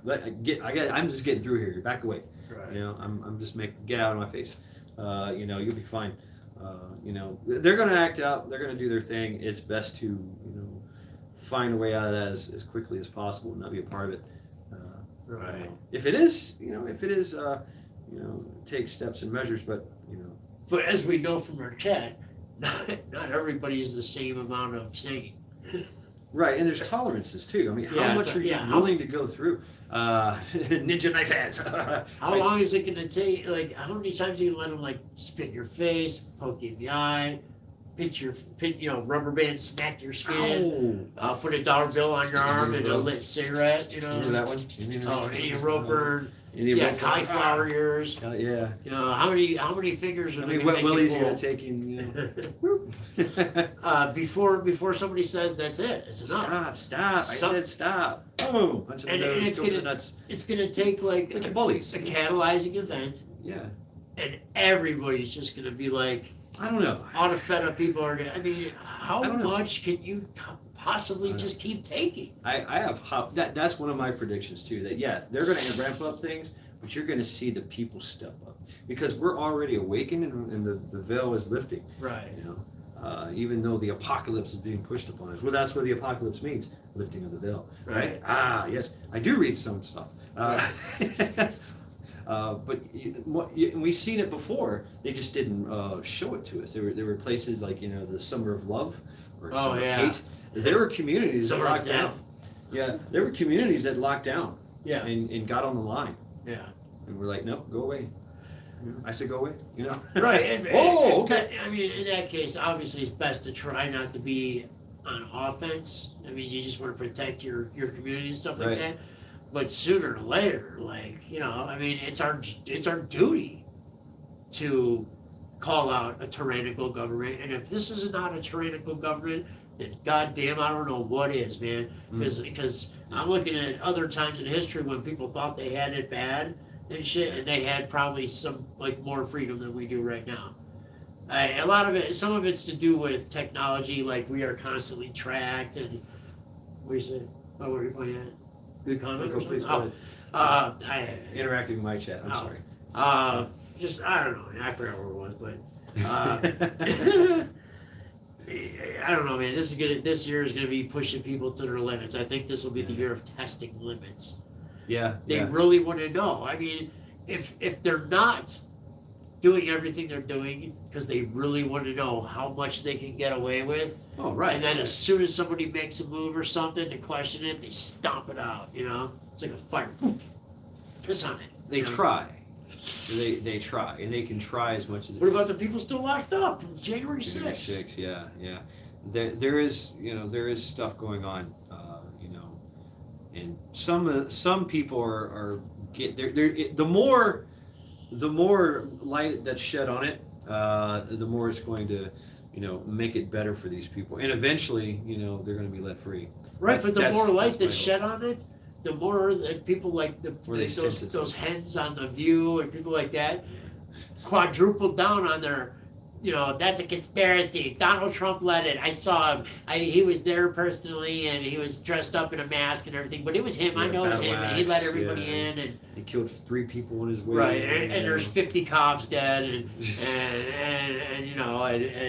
I'm just getting through here. Back away. Right. I'm just get out of my face. You'll be fine. They're going to act out. They're going to do their thing. It's best to find a way out of that as quickly as possible and not be a part of it. Right. If it is, take steps and measures, but But as we know from our chat, not everybody is the same amount of sane. right, and there's tolerances too. I mean, how Yeah, much so- are you yeah, willing to go through? Ninja knife hands. How long is it going to take? Like, how many times do you let them spit in your face, poke you in the eye, rubber band smack your skin, put a dollar bill on your arm and a lit cigarette, Remember that one? Oh, and a rope burn. Any Yeah, events? cauliflower ears. Yeah. You know, how many fingers are I they mean, gonna what make Willie's you gonna pull? take you know. Before somebody says that's it, it's enough. Stop! Some- I said stop. Boom! Punch in the And nose, it's go for gonna- the nuts. It's gonna take like Like the bullies. a catalyzing event, Yeah. and everybody's just gonna be like, I don't know. all the fed up people are gonna. I mean, how I don't know. much can you possibly just keep taking? I have that's one of my predictions too. That yeah, they're going to ramp up things, but you're going to see the people step up because we're already awakened and the veil is lifting. Right. You know, even though the apocalypse is being pushed upon us. Well, that's what the apocalypse means: lifting of the veil. Right. Ah, yes, I do read some stuff. But we've seen it before. They just didn't show it to us. There were places like the Summer of Love or Oh, Summer yeah. of Hate. There were communities Summer that of locked down. Death. Yeah, there were communities that locked down Yeah. and got on the line, Yeah. and we're like, no, go away. I said, go away. Right. And, Oh, and- okay. I mean, in that case, obviously, it's best to try not to be on offense. I mean, you just want to protect your community and stuff like Right. that. But sooner or later, like I mean, it's our duty to call out a tyrannical government. And if this is not a tyrannical government, then goddamn, I don't know what is, man. Because I'm looking at other times in history when people thought they had it bad and shit, and they had probably some like more freedom than we do right now. A lot of it, some of it's to do with technology, like we are constantly tracked and what do you say? Oh, where are you pointing at? Good comment. Go, please, Oh, go I Interacting with my chat. I'm Oh. sorry. just I don't know. I forgot where it was, but I don't know, man. This year is gonna be pushing people to their limits. I think this will be the year of testing limits. Yeah. They yeah. really want to know. I mean, if they're not doing everything they're doing because they really want to know how much they can get away with, Oh, right. and then as soon as somebody makes a move or something to question it, they stomp it out. It's like a fire. Poof, piss on it. They try. They try, and they can try as much as. What about the people still locked up from January 6th? 6, yeah. There is stuff going on, and some people are the more light that's shed on it, the more it's going to, make it better for these people, and eventually, they're going to be let free. Right, but the more light my that's shed on it, the more that people like sensitive. those hens on The View and people like that quadruple down on their, that's a conspiracy. Donald Trump led it. I saw him. He was there personally, and he was dressed up in a mask and everything. But it was him. I Yeah, know it was him, and he let battle everybody axe, in. And He killed 3 people on his way. right, and there's 50 cops dead, and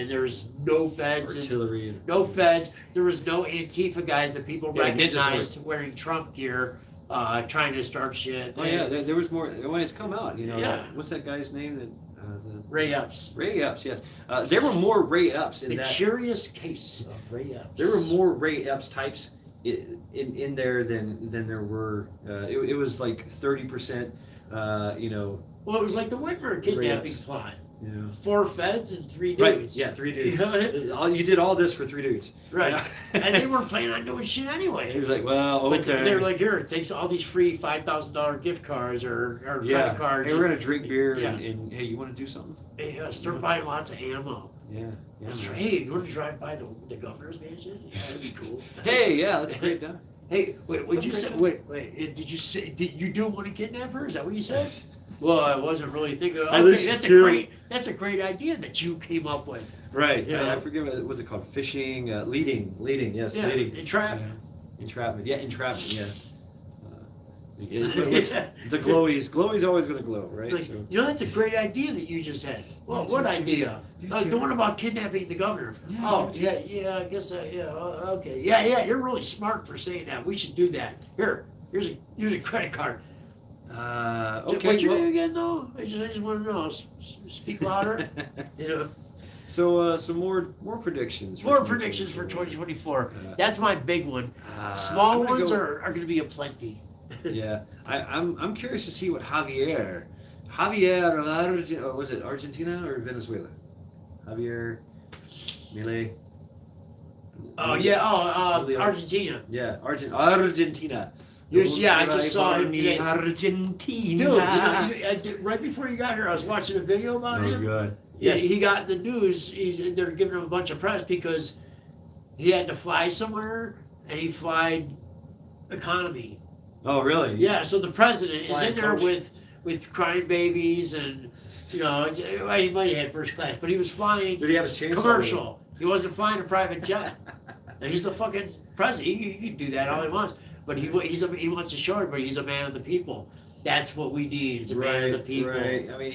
there's no feds. artillery. No feds. There was no Antifa guys that people Yeah, ninja recognized wearing Trump gear, trying to start shit. Oh yeah, there was more when it's come out. Yeah. What's that guy's name? That Ray Epps. Ray Epps. Yes, there were more Ray Epps in The that. curious case of Ray Epps. There were more Ray Epps types in there than there were. It was like 30%. Well, it was like the Whitmer kidnapping Epps. plot. Yeah. 4 feds and 3 Right. dudes. Yeah, 3 dudes. Right. You did all this for 3 dudes. And they weren't planning on doing shit He anyway. was like, well, But okay. they were like, here, take all these free $5,000 gift cards or credit cards. Hey, we're gonna drink beer Yeah. and hey, you want to do something? Hey, start buying lots of ammo. Yeah. That's man. right. Hey, you want to drive by the governor's mansion? Yeah, that'd be cool. Hey, yeah, that's a great done. Hey, wait, would you say? Wait, did you say? Did you do want to kidnap her? Is that what you said? Well, I wasn't really thinking. At Okay, least two. that's a great idea that you came up with. Right. Yeah. I forget what was it called? Fishing, leading. Yes, Yeah, leading. entrap. Entrapment. Yeah, entrapment. Yeah. The glowy's always gonna glow, right? Like, So, that's a great idea that you just had. Well, Me what too. idea? Me too. The one about kidnapping the governor. Yeah, Oh, me too. yeah, I guess, okay. Yeah, you're really smart for saying that. We should do that. Here's a credit card. okay. What's your well- name again, though? I just want to know. Speak louder. So some more predictions. More predictions for 2024. That's my big one. Small I'm gonna ones go- are going to be aplenty. Yeah, I'm curious to see what Javier of was it Argentina or Venezuela? Javier Milei. Oh yeah. Milei. Argentina. Yeah, Argentina. I just saw him today. Argentina. Dude, right before you got here, I was watching a video about him. God. Yes. He got in the news. They're giving him a bunch of press because he had to fly somewhere, and he flied economy. Oh, really? Yeah, so the president is Flying in there coach. with crying babies and, he might have had first class, but he was flying Did he have his chainsaw? commercial. He wasn't flying a private jet. And he's the fucking president. He can do that all he wants. But he wants to show everybody he's a man of the people. That's what we need. Is a man of the people. Right. I mean,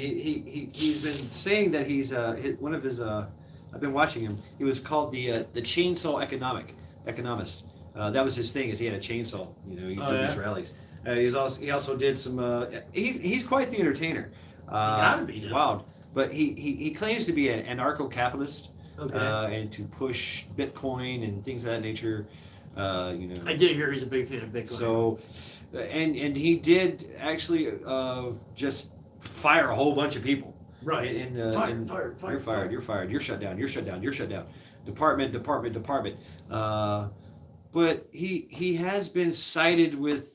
he's been saying that he's one of his. I've been watching him. He was called the chainsaw economist. That was his thing. Is he had a chainsaw. He did these rallies. He also did some. He's quite the entertainer. Gotta be. He's wild. But he claims to be an anarcho-capitalist. Okay. And to push Bitcoin and things of that nature. I did hear he's a big fan of Bitcoin. So, and he did actually just fire a whole bunch of people. Right. Fired. You're fired. You're fired. You're shut down. You're shut down. You're shut down. Department. But he has been cited with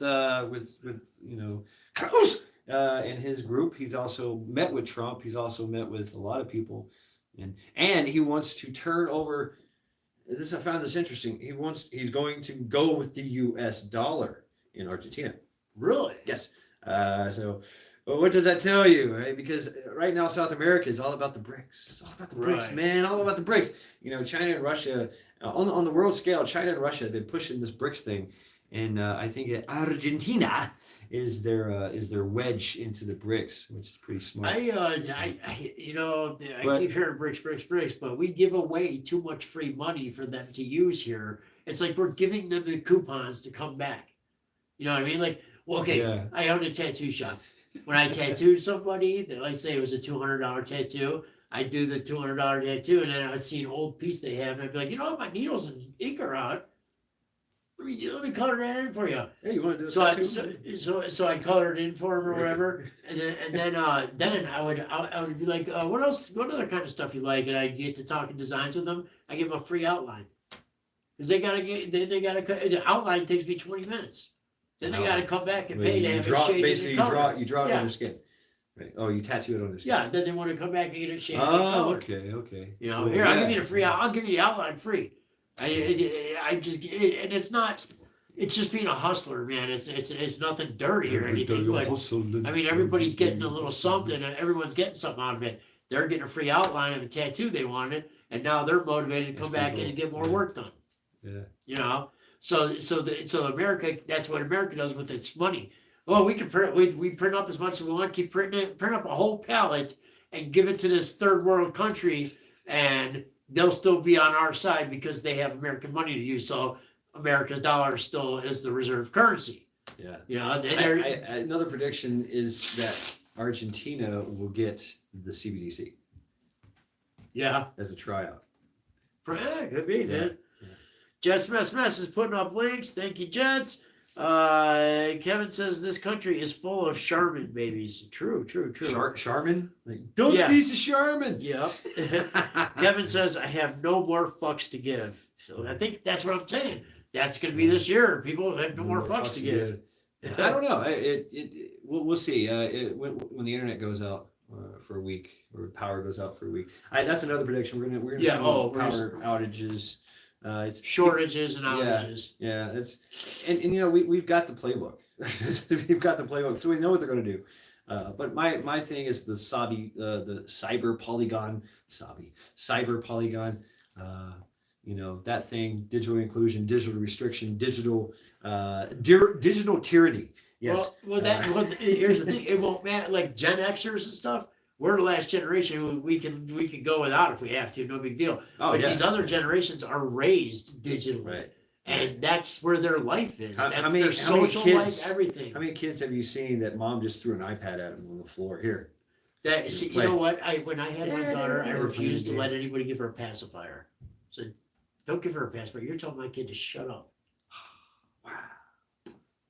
Klaus in his group. He's also met with Trump. He's also met with a lot of people, and he wants to turn over. I found this interesting. He's going to go with the U.S. dollar in Argentina. Really? Yes. So, what does that tell you, right? Because right now South America is all about the BRICS. It's all about the BRICS, Right. man. All about the BRICS. China and Russia on the world scale. China and Russia have been pushing this BRICS thing, and I think Argentina is their wedge into the BRICS, which is pretty smart. I keep hearing BRICS, but we give away too much free money for them to use here. It's like we're giving them the coupons to come back. You know what I mean? Like, well, okay, Yeah. I owned a tattoo shop. When I tattooed somebody, let's say it was a $200 tattoo, I'd do the $200 tattoo, and then I would see an old piece they have, and I'd be like, my needles and ink are out. Let me color that in for you. Hey, you want to do this? So I colored in for him or whatever, and then I would be like, what else? What other kind of stuff you like? And I'd get to talking designs with them. I give them a free outline because they gotta the outline takes me 20 minutes. Then they gotta come back and pay to have it shaded basically in color. you draw it on your skin. Right. Oh, you tattoo it on your skin. Yeah, then they want to come back and get it shaded in Oh, color. okay. Here, Cool. I'll give you the free. I'll give you the outline free. I just and it's not. It's just being a hustler, man. It's nothing dirty or anything. But I mean, everybody's getting a little something, and everyone's getting something out of it. They're getting a free outline of a tattoo they wanted, and now they're motivated to come back in and get more work done. Yeah. So America. That's what America does with its money. Oh, we can print. We print up as much as we want. Keep printing it. Print up a whole pallet and give it to this third world country, and they'll still be on our side because they have American money to use. So America's dollar still is the reserve currency. Yeah. Another prediction is that Argentina will get the CBDC. Yeah. As a tryout. Could be, man. Yeah. Jets Mess is putting up links. Thank you, Jets. Kevin says this country is full of Charmin babies. True. Charmin? Don't squeeze the Charmin. Yep. Kevin says I have no more fucks to give. So I think that's what I'm saying. That's going to be this year. People have no more fucks to give. I don't know. We'll see. When the internet goes out for a week, or power goes out for a week. That's another prediction. We're gonna see power outages. It's shortages and outages. Yeah. We've got the playbook. We've got the playbook, so we know what they're going to do. But my thing is the cyber polygon. That thing, digital inclusion, digital restriction, digital tyranny. Yes. Here's the thing. It won't matter. Like Gen Xers and stuff. We're the last generation. We can go without if we have to. No big deal. These other generations are raised digitally, right? And that's where their life is. That's their social life, everything. How many kids have you seen that mom just threw an iPad at them on the floor? Here. You know what? When I had my daughter, I refused to let anybody give her a pacifier. So don't give her a pacifier. You're telling my kid to shut up. Wow.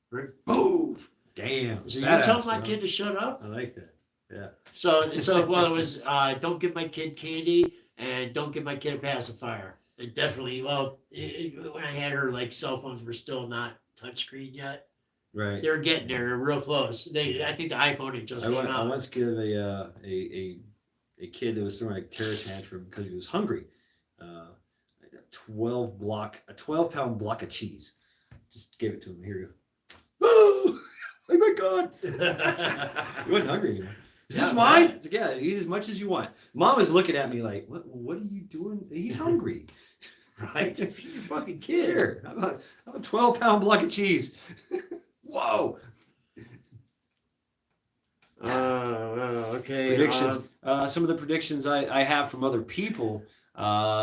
Right? Boom. Damn. So you're telling my kid to shut up? I like that. Yeah. So it was don't give my kid candy and don't give my kid a pacifier. And definitely, when I had her, like, cell phones were still not touchscreen yet. Right. They're getting there. They're real close. I think the iPhone had just came I out. once gave a kid that was throwing a terror tantrum because he was hungry. A 12-pound block of cheese. Just gave it to him. Here you go. Oh my God! He wasn't hungry anymore. Is this mine? It's like, yeah, eat as much as you want. Mom is looking at me like, what are you doing? He's hungry. Right? Feed your fucking kid. Here, how about a 12-pound block of cheese? Whoa. Okay. Predictions. Some of the predictions I have from other people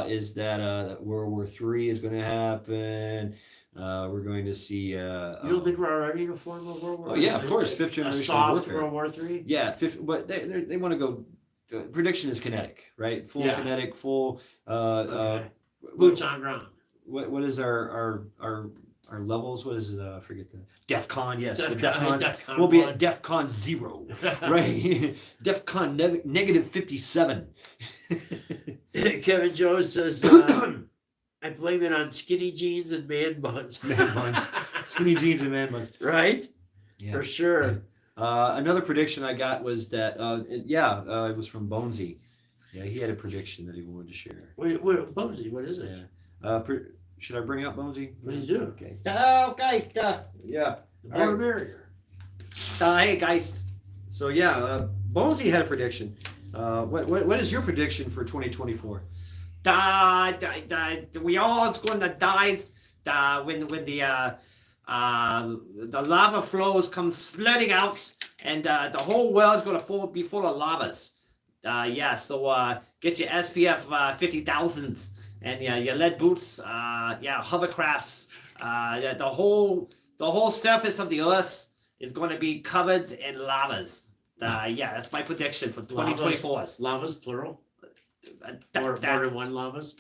is that World War III is going to happen. We're going to see. You don't think we're already in a form of World War? Oh yeah, of course, fifth A generation soft warfare. World War III. Yeah, but they want to go. Prediction is kinetic, right? Full kinetic, full. Okay. Boots on ground. What is our levels? What is it? I forget the DEFCON. Yes, the DEFCON DEFCON. We'll be 1. at DEFCON 0, right? DEFCON negative 57. Kevin Jones says, I blame it on skinny jeans and man buns. Man buns, skinny jeans and man buns. Right? Yeah. For sure. Another prediction I got was that it was from Bonesy. Yeah, he had a prediction that he wanted to share. Wait, Bumsy, what is it? Yeah. Should I bring up Bonesy? Please do. Okay. Okay. Yeah. The more the merrier. Hey guys. So yeah, Bonesy had a prediction. What is your prediction for 2024? We all going to die when the lava flows come flooding out, and the whole world's going to be full of lavas. So get your SPF 50,000 and your lead boots, hovercrafts. The whole surface of the earth is going to be covered in lavas. That's my prediction for 2024. Lavas, plural? Or more than one lavas?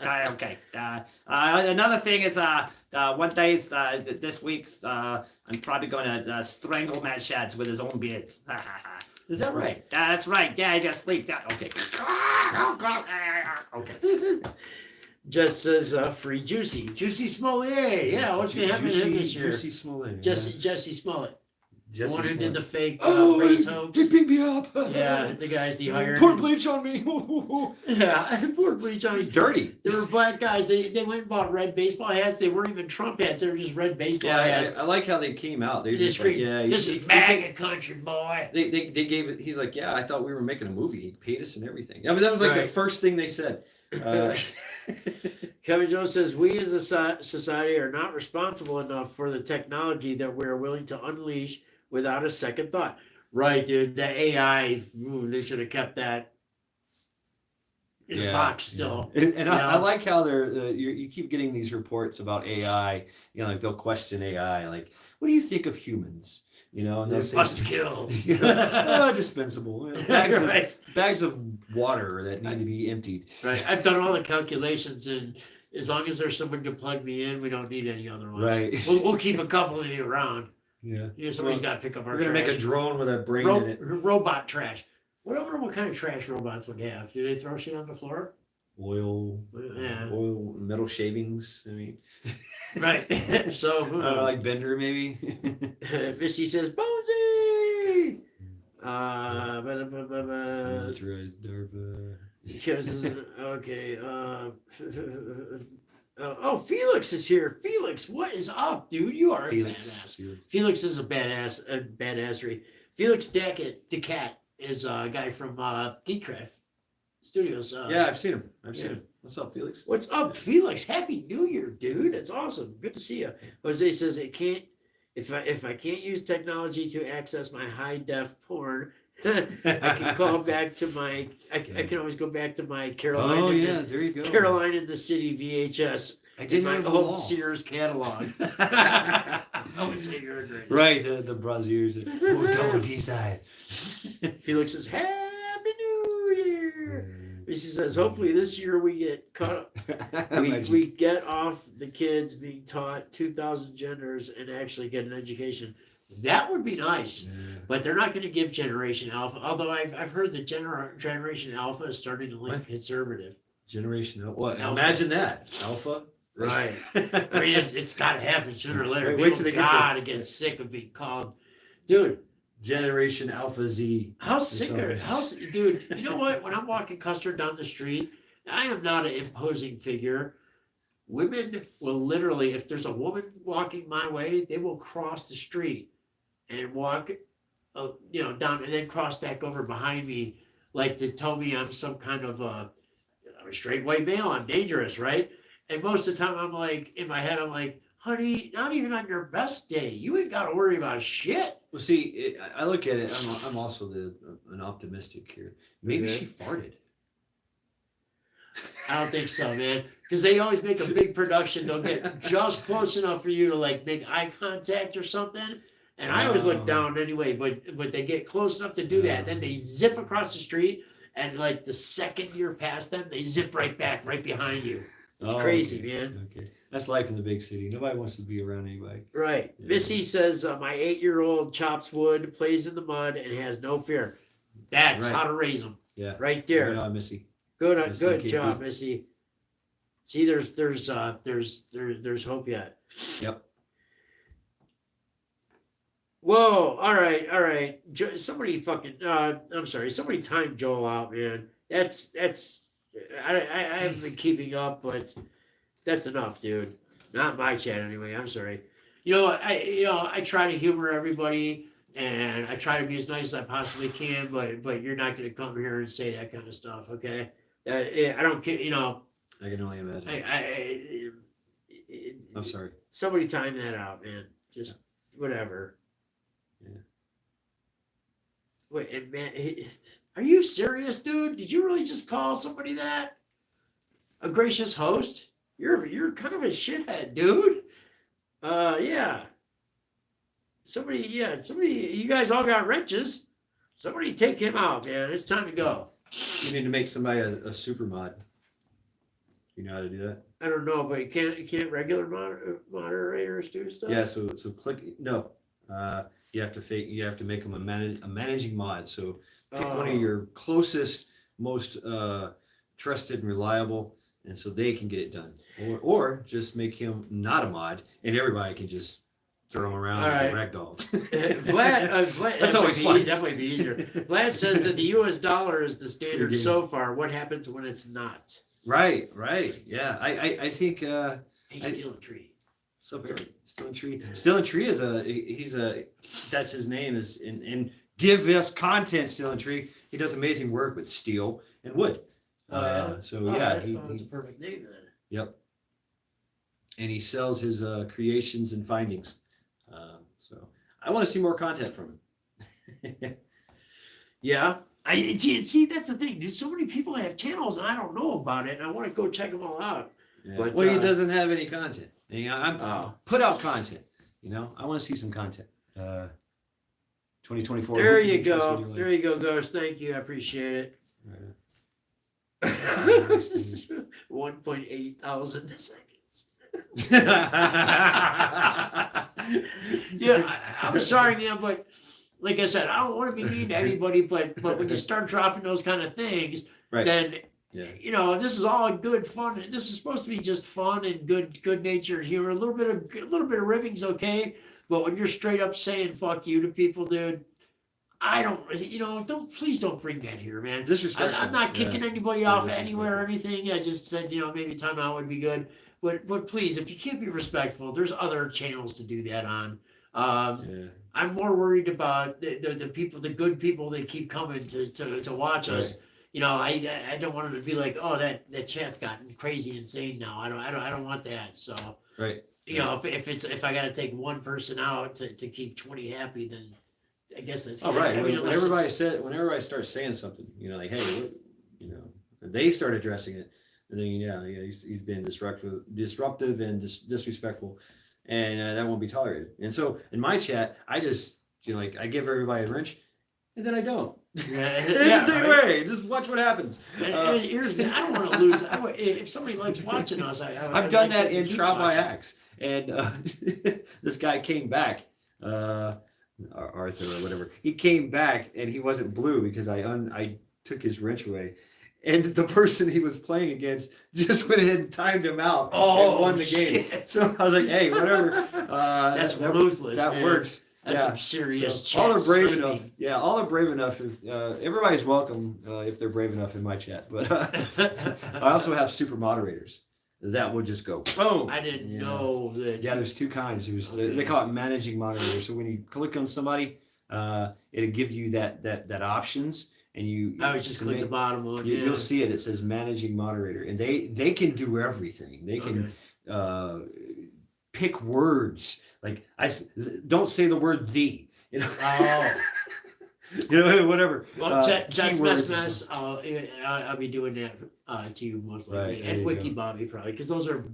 Okay. Another thing is, one day this week, I'm probably going to strangle Matt Shads with his own beards. Is that right? That's right. Yeah, I just sleep. Okay. Okay. Jet says, free Juicy. Juicy Smollett. Yeah, what's going to happen to him this year? Juicy Smollett. Jesse Smollett. The one who did the fake race hoax. He picked me up. Yeah, the guys he hired. Pour bleach on me. Yeah, pour bleach on He's his dirty. They were black guys. They went and bought red baseball hats. They weren't even Trump hats. They were just red baseball hats. I like how they came out. They They just like, this is MAGA country, boy. They gave it. He's like, yeah, I thought we were making a movie. He paid us and everything. I mean, that was like the Right. first thing they said. Kevin Jones says, we as a society are not responsible enough for the technology that we're willing to unleash without a second thought. Right, dude. The AI, they should have kept that in a box still. Yeah. And I like how they're you keep getting these reports about AI. You know, like they'll question AI, like, what do you think of humans? You know, and they'll say, Must kill. dispensable. Right. Bags of water that need to be emptied. Right. I've done all the calculations, and as long as there's someone to plug me in, we don't need any other ones. Right. We'll keep a couple of you around. Yeah. Somebody's got to pick up our We're gonna trash. make a drone with a brain in it. Robot trash. I wonder what kind of trash robots would have. Do they throw shit on the floor? Oil, Yeah. oil, metal shavings. I mean, Right. So, who knows? like Bender, maybe. Missy says, Bonesy! Militarized DARPA. Okay. Felix is here. Felix, what is up, dude? You are a badass. Felix is a badassery. Felix Decat is a guy from Geekcraft Studios. Yeah, I've seen him. What's up, Felix? What's up, Felix? Happy New Year, dude. That's awesome. Good to see you. Jose says if I can't use technology to access my high def porn, I can call back to my I can always go back to my Caroline. Oh yeah, there you go. Caroline in the City VHS. I didn't my have the old wall. Sears catalog. I would say you're great. Right, the braziers. Double D side. Felix says, Happy New Year. She says, hopefully this year we get caught up. We get off the kids being taught 2,000 genders and actually get an education. That would be nice. Yeah. But they're not going to give Generation Alpha. Although I've heard that Generation Alpha is starting to link conservative. Generation Alpha. What? Alpha. Imagine that. Alpha. Right. I mean, it's got to happen sooner or later. Wait till they get to- gotta get sick of being called, dude. Generation Alpha Z. How sick are something. dude? You know what? When I'm walking Custer down the street, I am not an imposing figure. Women will literally, if there's a woman walking my way, they will cross the street and walk, down and then cross back over behind me, like to tell me I'm some kind of I'm a straight white male. I'm dangerous, right? And most of the time, I'm like, in my head, I'm like, honey, not even on your best day, you ain't got to worry about shit. Well, see, I look at it. I'm also an optimistic here. Maybe Okay. she farted. I don't think so, man. Because they always make a big production. They'll get just close enough for you to like make eye contact or something. And I always look down anyway, but they get close enough to do that. Then they zip across the street, and like the second you're past them, they zip right back, right behind you. It's crazy, okay. man. Okay, that's life in the big city. Nobody wants to be around anybody. Right. Yeah. Missy says, my 8-year-old chops wood, plays in the mud, and has no fear. That's Right. how to raise them. Yeah, Right there. Right on, Missy. Good, Missy good KP. job, Missy. See, there's hope yet. Yep. Whoa! All right. Somebody fucking. I'm sorry. Somebody timed Joel out, man. That's. I haven't been keeping up, but that's enough, dude. Not my chat anyway. I'm sorry. I try to humor everybody, and I try to be as nice as I possibly can. But you're not going to come here and say that kind of stuff, okay? I don't care. I can only imagine. I'm sorry. Somebody time that out, man. Just whatever. Yeah. Wait, and man, are you serious, dude? Did you really just call somebody that? A gracious host? You're kind of a shithead, dude. Yeah. Somebody. You guys all got wrenches. Somebody take him out, man. It's time to go. You need to make somebody a super mod. You know how to do that? I don't know, but you can't regular moderators do stuff. Yeah. So click no. You have to make them a managing mod. So pick one of your closest, most trusted and reliable, and so they can get it done. Or just make him not a mod, and everybody can just throw him around and ragdoll. Vlad, That's always fun. That might be easier. Vlad says that the U.S. dollar is the standard game. so far. What happens when it's not? Right. Yeah. I think. Hey, steal a tree. Still in Tree. Still in Tree is that's his name is and give us content. Still in Tree. He does amazing work with steel and wood. That's a perfect name then. Yep. And he sells his creations and findings. So I want to see more content from him. Yeah. See, that's the thing, dude. So many people have channels and I don't know about it, and I want to go check them all out. Yeah. But, Well, he doesn't have any content. I'm Oh. put out content. I want to see some content. 2024. There who can you trust go. with your life? There you go, Ghost. Thank you. I appreciate it. Right. 1.8 thousand seconds. I'm sorry, man, but like I said, I don't want to be mean to anybody, but when you start dropping those kind of things, Right. then Yeah. this is all good fun. This is supposed to be just fun and good natured humor. A little bit of ribbing's okay, but when you're straight up saying "fuck you" to people, dude, I don't. Please don't bring that here, man. Disrespectful. I'm not kicking Yeah. anybody Yeah, off disrespectful. anywhere or anything. I just said, maybe timeout would be good. But please, if you can't be respectful, there's other channels to do that on. Yeah. I'm more worried about the people, the good people that keep coming to watch us. I don't want them to be like, oh, that chat's gotten crazy insane now. I don't want that. So Right. if I got to take one person out to keep 20 happy, then I guess that's Oh, right. I mean, When everybody starts saying something, like, hey, they start addressing it, and then he's been disruptive and disrespectful, and that won't be tolerated. And so in my chat, I just I give everybody a wrench, and then I don't. Just take it away. Just watch what happens. And here's the, I don't want to lose. If somebody likes watching us, I've done that in Trial by Axe, and this guy came back. Arthur or whatever. He came back and he wasn't blue because I took his wrench away, and the person he was playing against just went ahead and timed him out Oh, and won the game. shit. So I was like, hey, whatever. That's ruthless, That man. works. That's Yeah. some serious So all are chat brave sniping. enough. Yeah, all are brave enough. If, everybody's welcome if they're brave enough in my chat. But I also have super moderators that will just go boom. I didn't Yeah. know that. Yeah, there's two kinds. Okay. They call it managing moderator. So when you click on somebody, it'll give you that options, and you. I would just to click the make- bottom one. Yeah. You'll see it. It says managing moderator, and they can do everything. They can pick words. Like don't say the word "the." You know. Oh. You know, whatever. Well, just keywords mess. and I'll be doing that to you most Right, likely, there and you Wiki go. Bobby probably, because those are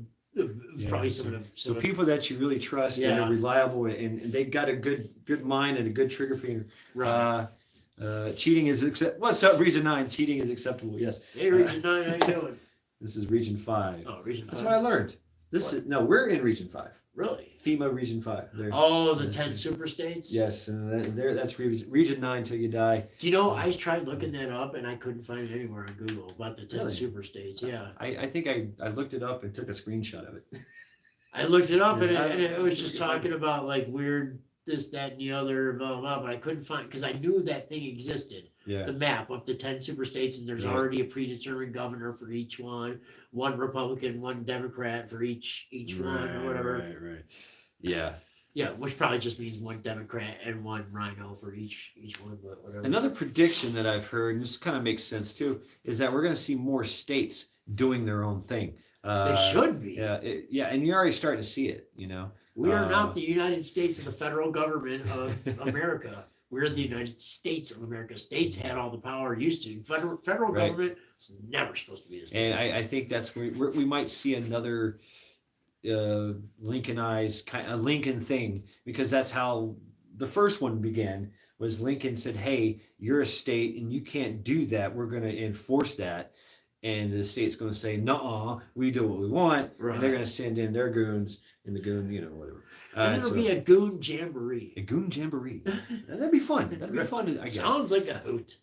probably some of them. So people that you really trust and Yeah. are reliable, and they've got a good mind and a good trigger finger. Right. Cheating is What's up, Region 9? Cheating is acceptable. Yes. Hey, Region 9, how you doing? This is Region 5. Oh, Region 5. That's what I learned. We're in Region 5. Really? FEMA Region 5. Oh, the Yes. 10 super states? Yes, and that's Region 9 till you die. Do you know, I tried looking that up and I couldn't find it anywhere on Google about the 10 Really? super states. Yeah. I think I looked it up and took a screenshot of it. I looked it up and Yeah, it was just talking about like weird this, that, and the other, blah, blah, blah, but I couldn't find, because I knew that thing existed. Yeah. The map of the 10 super states, and there's Right. already a predetermined governor for each one Republican, one Democrat for each one or whatever. Right. Yeah. Yeah, which probably just means one Democrat and one rhino for each one, but whatever. Another prediction that I've heard, and this kind of makes sense too, is that we're going to see more states doing their own thing. They should be. Yeah, and you're already starting to see it. You know. We are not the United States of the federal government of America. We're the United States of America. States had all the power, used to. Federal Right. government is never supposed to be this. And I think that's where we might see another Lincolnized kind of Lincoln thing, because that's how the first one began. Was Lincoln said, "Hey, you're a state and you can't do that. We're going to enforce that." And the state's going to say, "No, we do what we want." Right. And they're going to send in their goons, and the goon, whatever. And it'll be a goon jamboree. a goon jamboree. That'd be fun. That'd be fun, I guess. Sounds like a hoot.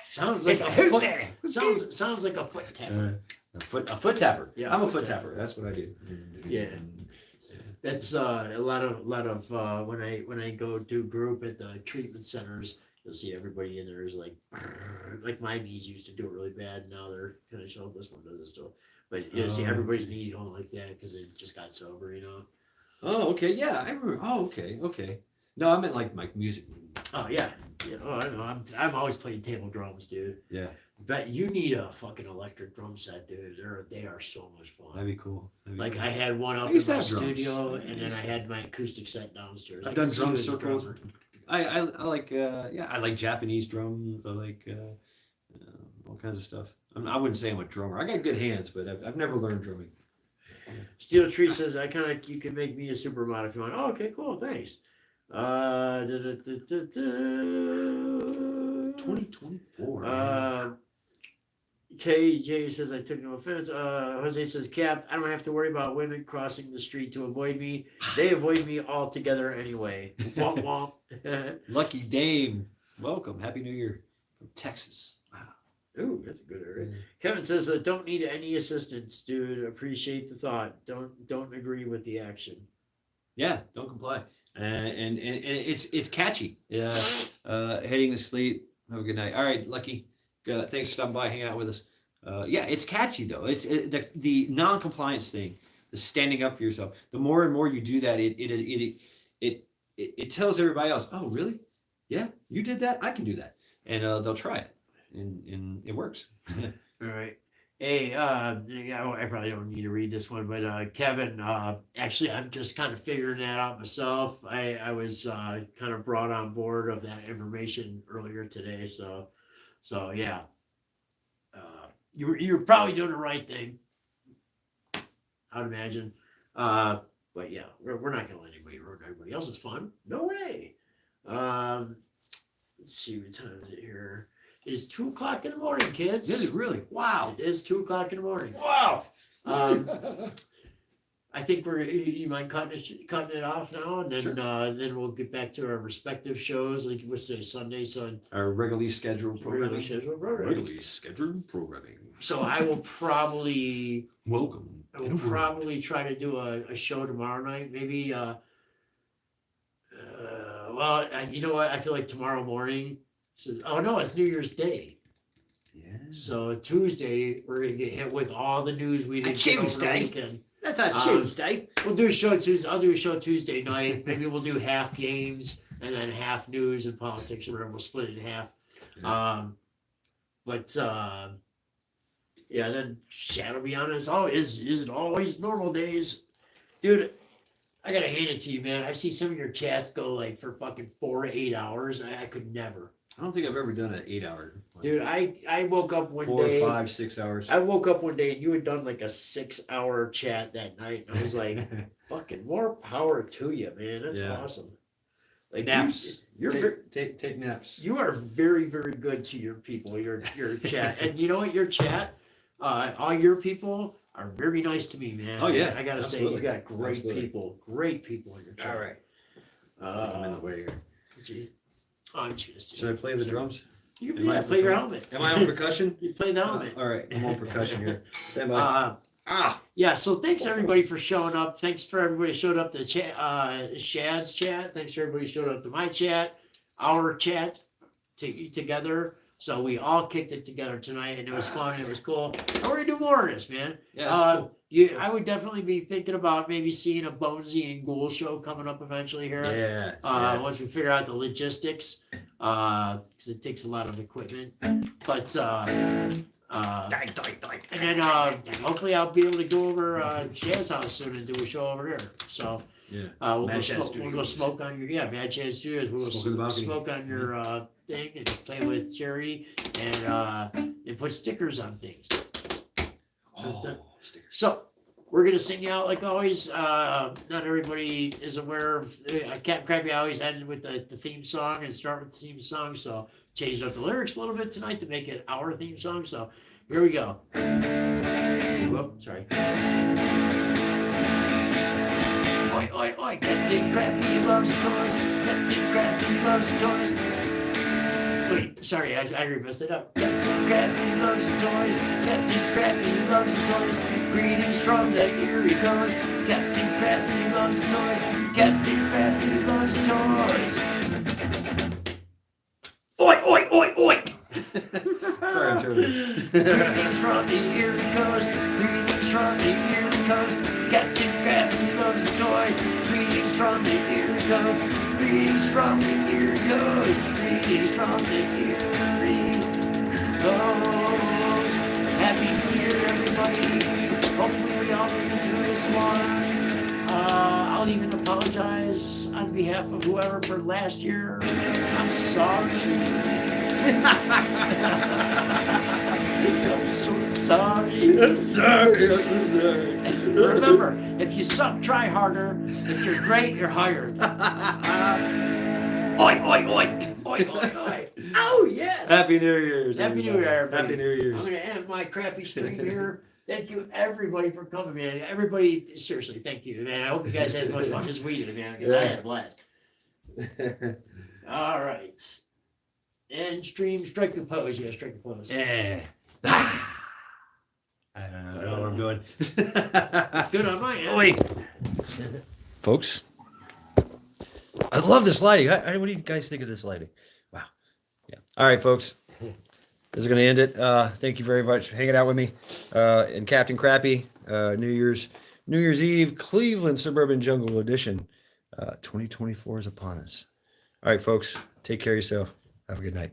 Sounds like It's a a hoot foot. there. Sounds like a foot tap. A foot tapper. Yeah, I'm a foot foot tapper. That's what I do. Yeah. That's a lot of when I go to group at the treatment centers, you'll see everybody in there is like my knees used to do it really bad. Now they're kind of showing this one does it still, but you'll see everybody's knees going like that because they just got sober, Oh, okay. Yeah, I remember. Oh, okay. No, I meant like music. Oh yeah. Oh, I know. I'm always playing table drums, dude. Yeah, But you need a fucking electric drum set, dude. They are so much fun. that'd be cool. Like I had one up I in used to my have drums. studio, I and then used I to had my acoustic set downstairs. I've I done can see drum you as a circles. drummer. I like I like Japanese drums. I like all kinds of stuff. I wouldn't say I'm a drummer. I got good hands, but I've never learned drumming. Steel Tree says you can make me a supermod if you want. Oh, okay, cool, thanks. 2024. KJ says I took no offense. Jose says, Cap, I don't have to worry about women crossing the street to avoid me. They avoid me altogether anyway. Womp womp. Lucky Dame, welcome. Happy New Year from Texas. Wow. Ooh, that's a good area. Kevin says, don't need any assistance, dude. Appreciate the thought. Don't agree with the action. Yeah, don't comply. And it's catchy. Yeah. Heading to sleep. Have a good night. All right, Lucky. Thanks for stopping by, hanging out with us. Yeah, it's catchy though. It's the non-compliance thing, the standing up for yourself. The more and more you do that, it tells everybody else, oh really? Yeah, you did that. I can do that, and they'll try it, and it works. All right. Hey, yeah, I probably don't need to read this one, but Kevin, actually, I'm just kind of figuring that out myself. I was kind of brought on board of that information earlier today, so yeah, you're probably doing the right thing, I'd imagine. But yeah, we're not gonna let anybody ruin everybody else's fun. No way. Let's see what time is it here. It is 2:00 in the morning, kids. Is it really? Wow. It is 2:00 in the morning. Wow. I I think you mind cutting it off now, and then Sure. then we'll get back to our respective shows. Like what's today, Sunday, so Our regularly scheduled regular programming. schedule. Right. Regularly scheduled programming. So I will probably Welcome. try to do a show tomorrow night. Maybe well, you know what? I feel like tomorrow morning. So, oh no, it's New Year's Day. Yeah. So Tuesday we're gonna get hit with all the news we didn't get over the Tuesday? weekend. That's a Tuesday. We'll do a show Tuesday. I'll do a show Tuesday night. Maybe we'll do half games and then half news and politics, or whatever. We'll split it in half. Yeah. Then Shad will be on it. Is it always normal days, dude? I gotta hand it to you, man. I see some of your chats go like for fucking 4 to 8 hours. I could never. I don't think I've ever done an 8 hour. Dude, I woke up one 4, day. 5, 6 hours. I woke up one day and you had done like a 6 hour chat that night. And I was like, fucking more power to you, man. That's Yeah. awesome. Like Naps. You're Take naps. you are very, very good to your people, your chat. And you know what? Your chat, all your people are very nice to me, man. Oh, yeah. I gotta Absolutely. say, you got great Absolutely. people. Great people in your chat. All right. I'm in the way here. Gee. Oh, I'm just gonna see. Should I play the drums? You Am I play your on helmet. Am I on percussion? You play the helmet. All right. I'm on percussion here. Stand by. Yeah, so thanks everybody for showing up. Thanks for everybody who showed up to Shad's chat. Thanks for everybody who showed up to my chat, our chat together. So we all kicked it together tonight, and it was fun. And it was cool. And we're gonna do more of this, man. Yeah, that's cool. I would definitely be thinking about maybe seeing a Bonesy and Ghoul show coming up eventually here. Yeah. Once we figure out the logistics, because it takes a lot of equipment. But and then hopefully I'll be able to go over Shad's house soon and do a show over there. So Yeah. we'll Mad go Shad smoke. We'll go Studios. smoke on your Mad Shad Studios. We'll Smoke in the go balcony. smoke on your thing and play with Jerry and put stickers on things. Oh, stickers. So we're gonna sing you out like always. Not everybody is aware of Captain Crappy. I always end with the theme song and start with the theme song. So changed up the lyrics a little bit tonight to make it our theme song. So here we go. Whoop, sorry. Oi, oi, oi, Captain Crappy loves toys. Captain Crappy loves toys. Wait, sorry, I messed it up. Captain Crappy loves toys. Captain Crappy loves toys. Greetings from the Erie Coast. Captain Crappy loves toys. Captain Crappy loves toys. Oi, oi, oi, oi! Sorry, I'm turning. Greetings from the Erie Coast. Greetings from the Erie Coast. Captain Crappy loves toys. Greetings from the Erie Coast. Greetings from the Erie Coast. Greetings from the Erie Coast. Happy New Year, everybody. Hopefully we all make it through this one. I'll even apologize on behalf of whoever for last year. I'm sorry. I'm so sorry. I'm sorry. Remember, if you suck, try harder. If you're great, you're hired. Oi, oi, oi. Oi, oi, oi. Oh, yes. Happy New Year's. Happy New everybody. Year, everybody. Happy New I'm Year's. going to end my crappy stream here. Thank you, everybody, for coming, man. Everybody, seriously, thank you, man. I hope you guys had as much fun as we did, man, because I had a blast. All right. End stream, strike the pose. Yeah, strike the pose. Yeah. I don't know what I'm doing. It's good on mine, huh? Wait. Folks, I love this lighting. What do you guys think of this lighting? Wow. Yeah. All right, folks. This is going to end it. Thank you very much for hanging out with me. And Captain Crappy, New Year's Eve, Cleveland Suburban Jungle Edition. 2024 is upon us. All right, folks. Take care of yourself. Have a good night.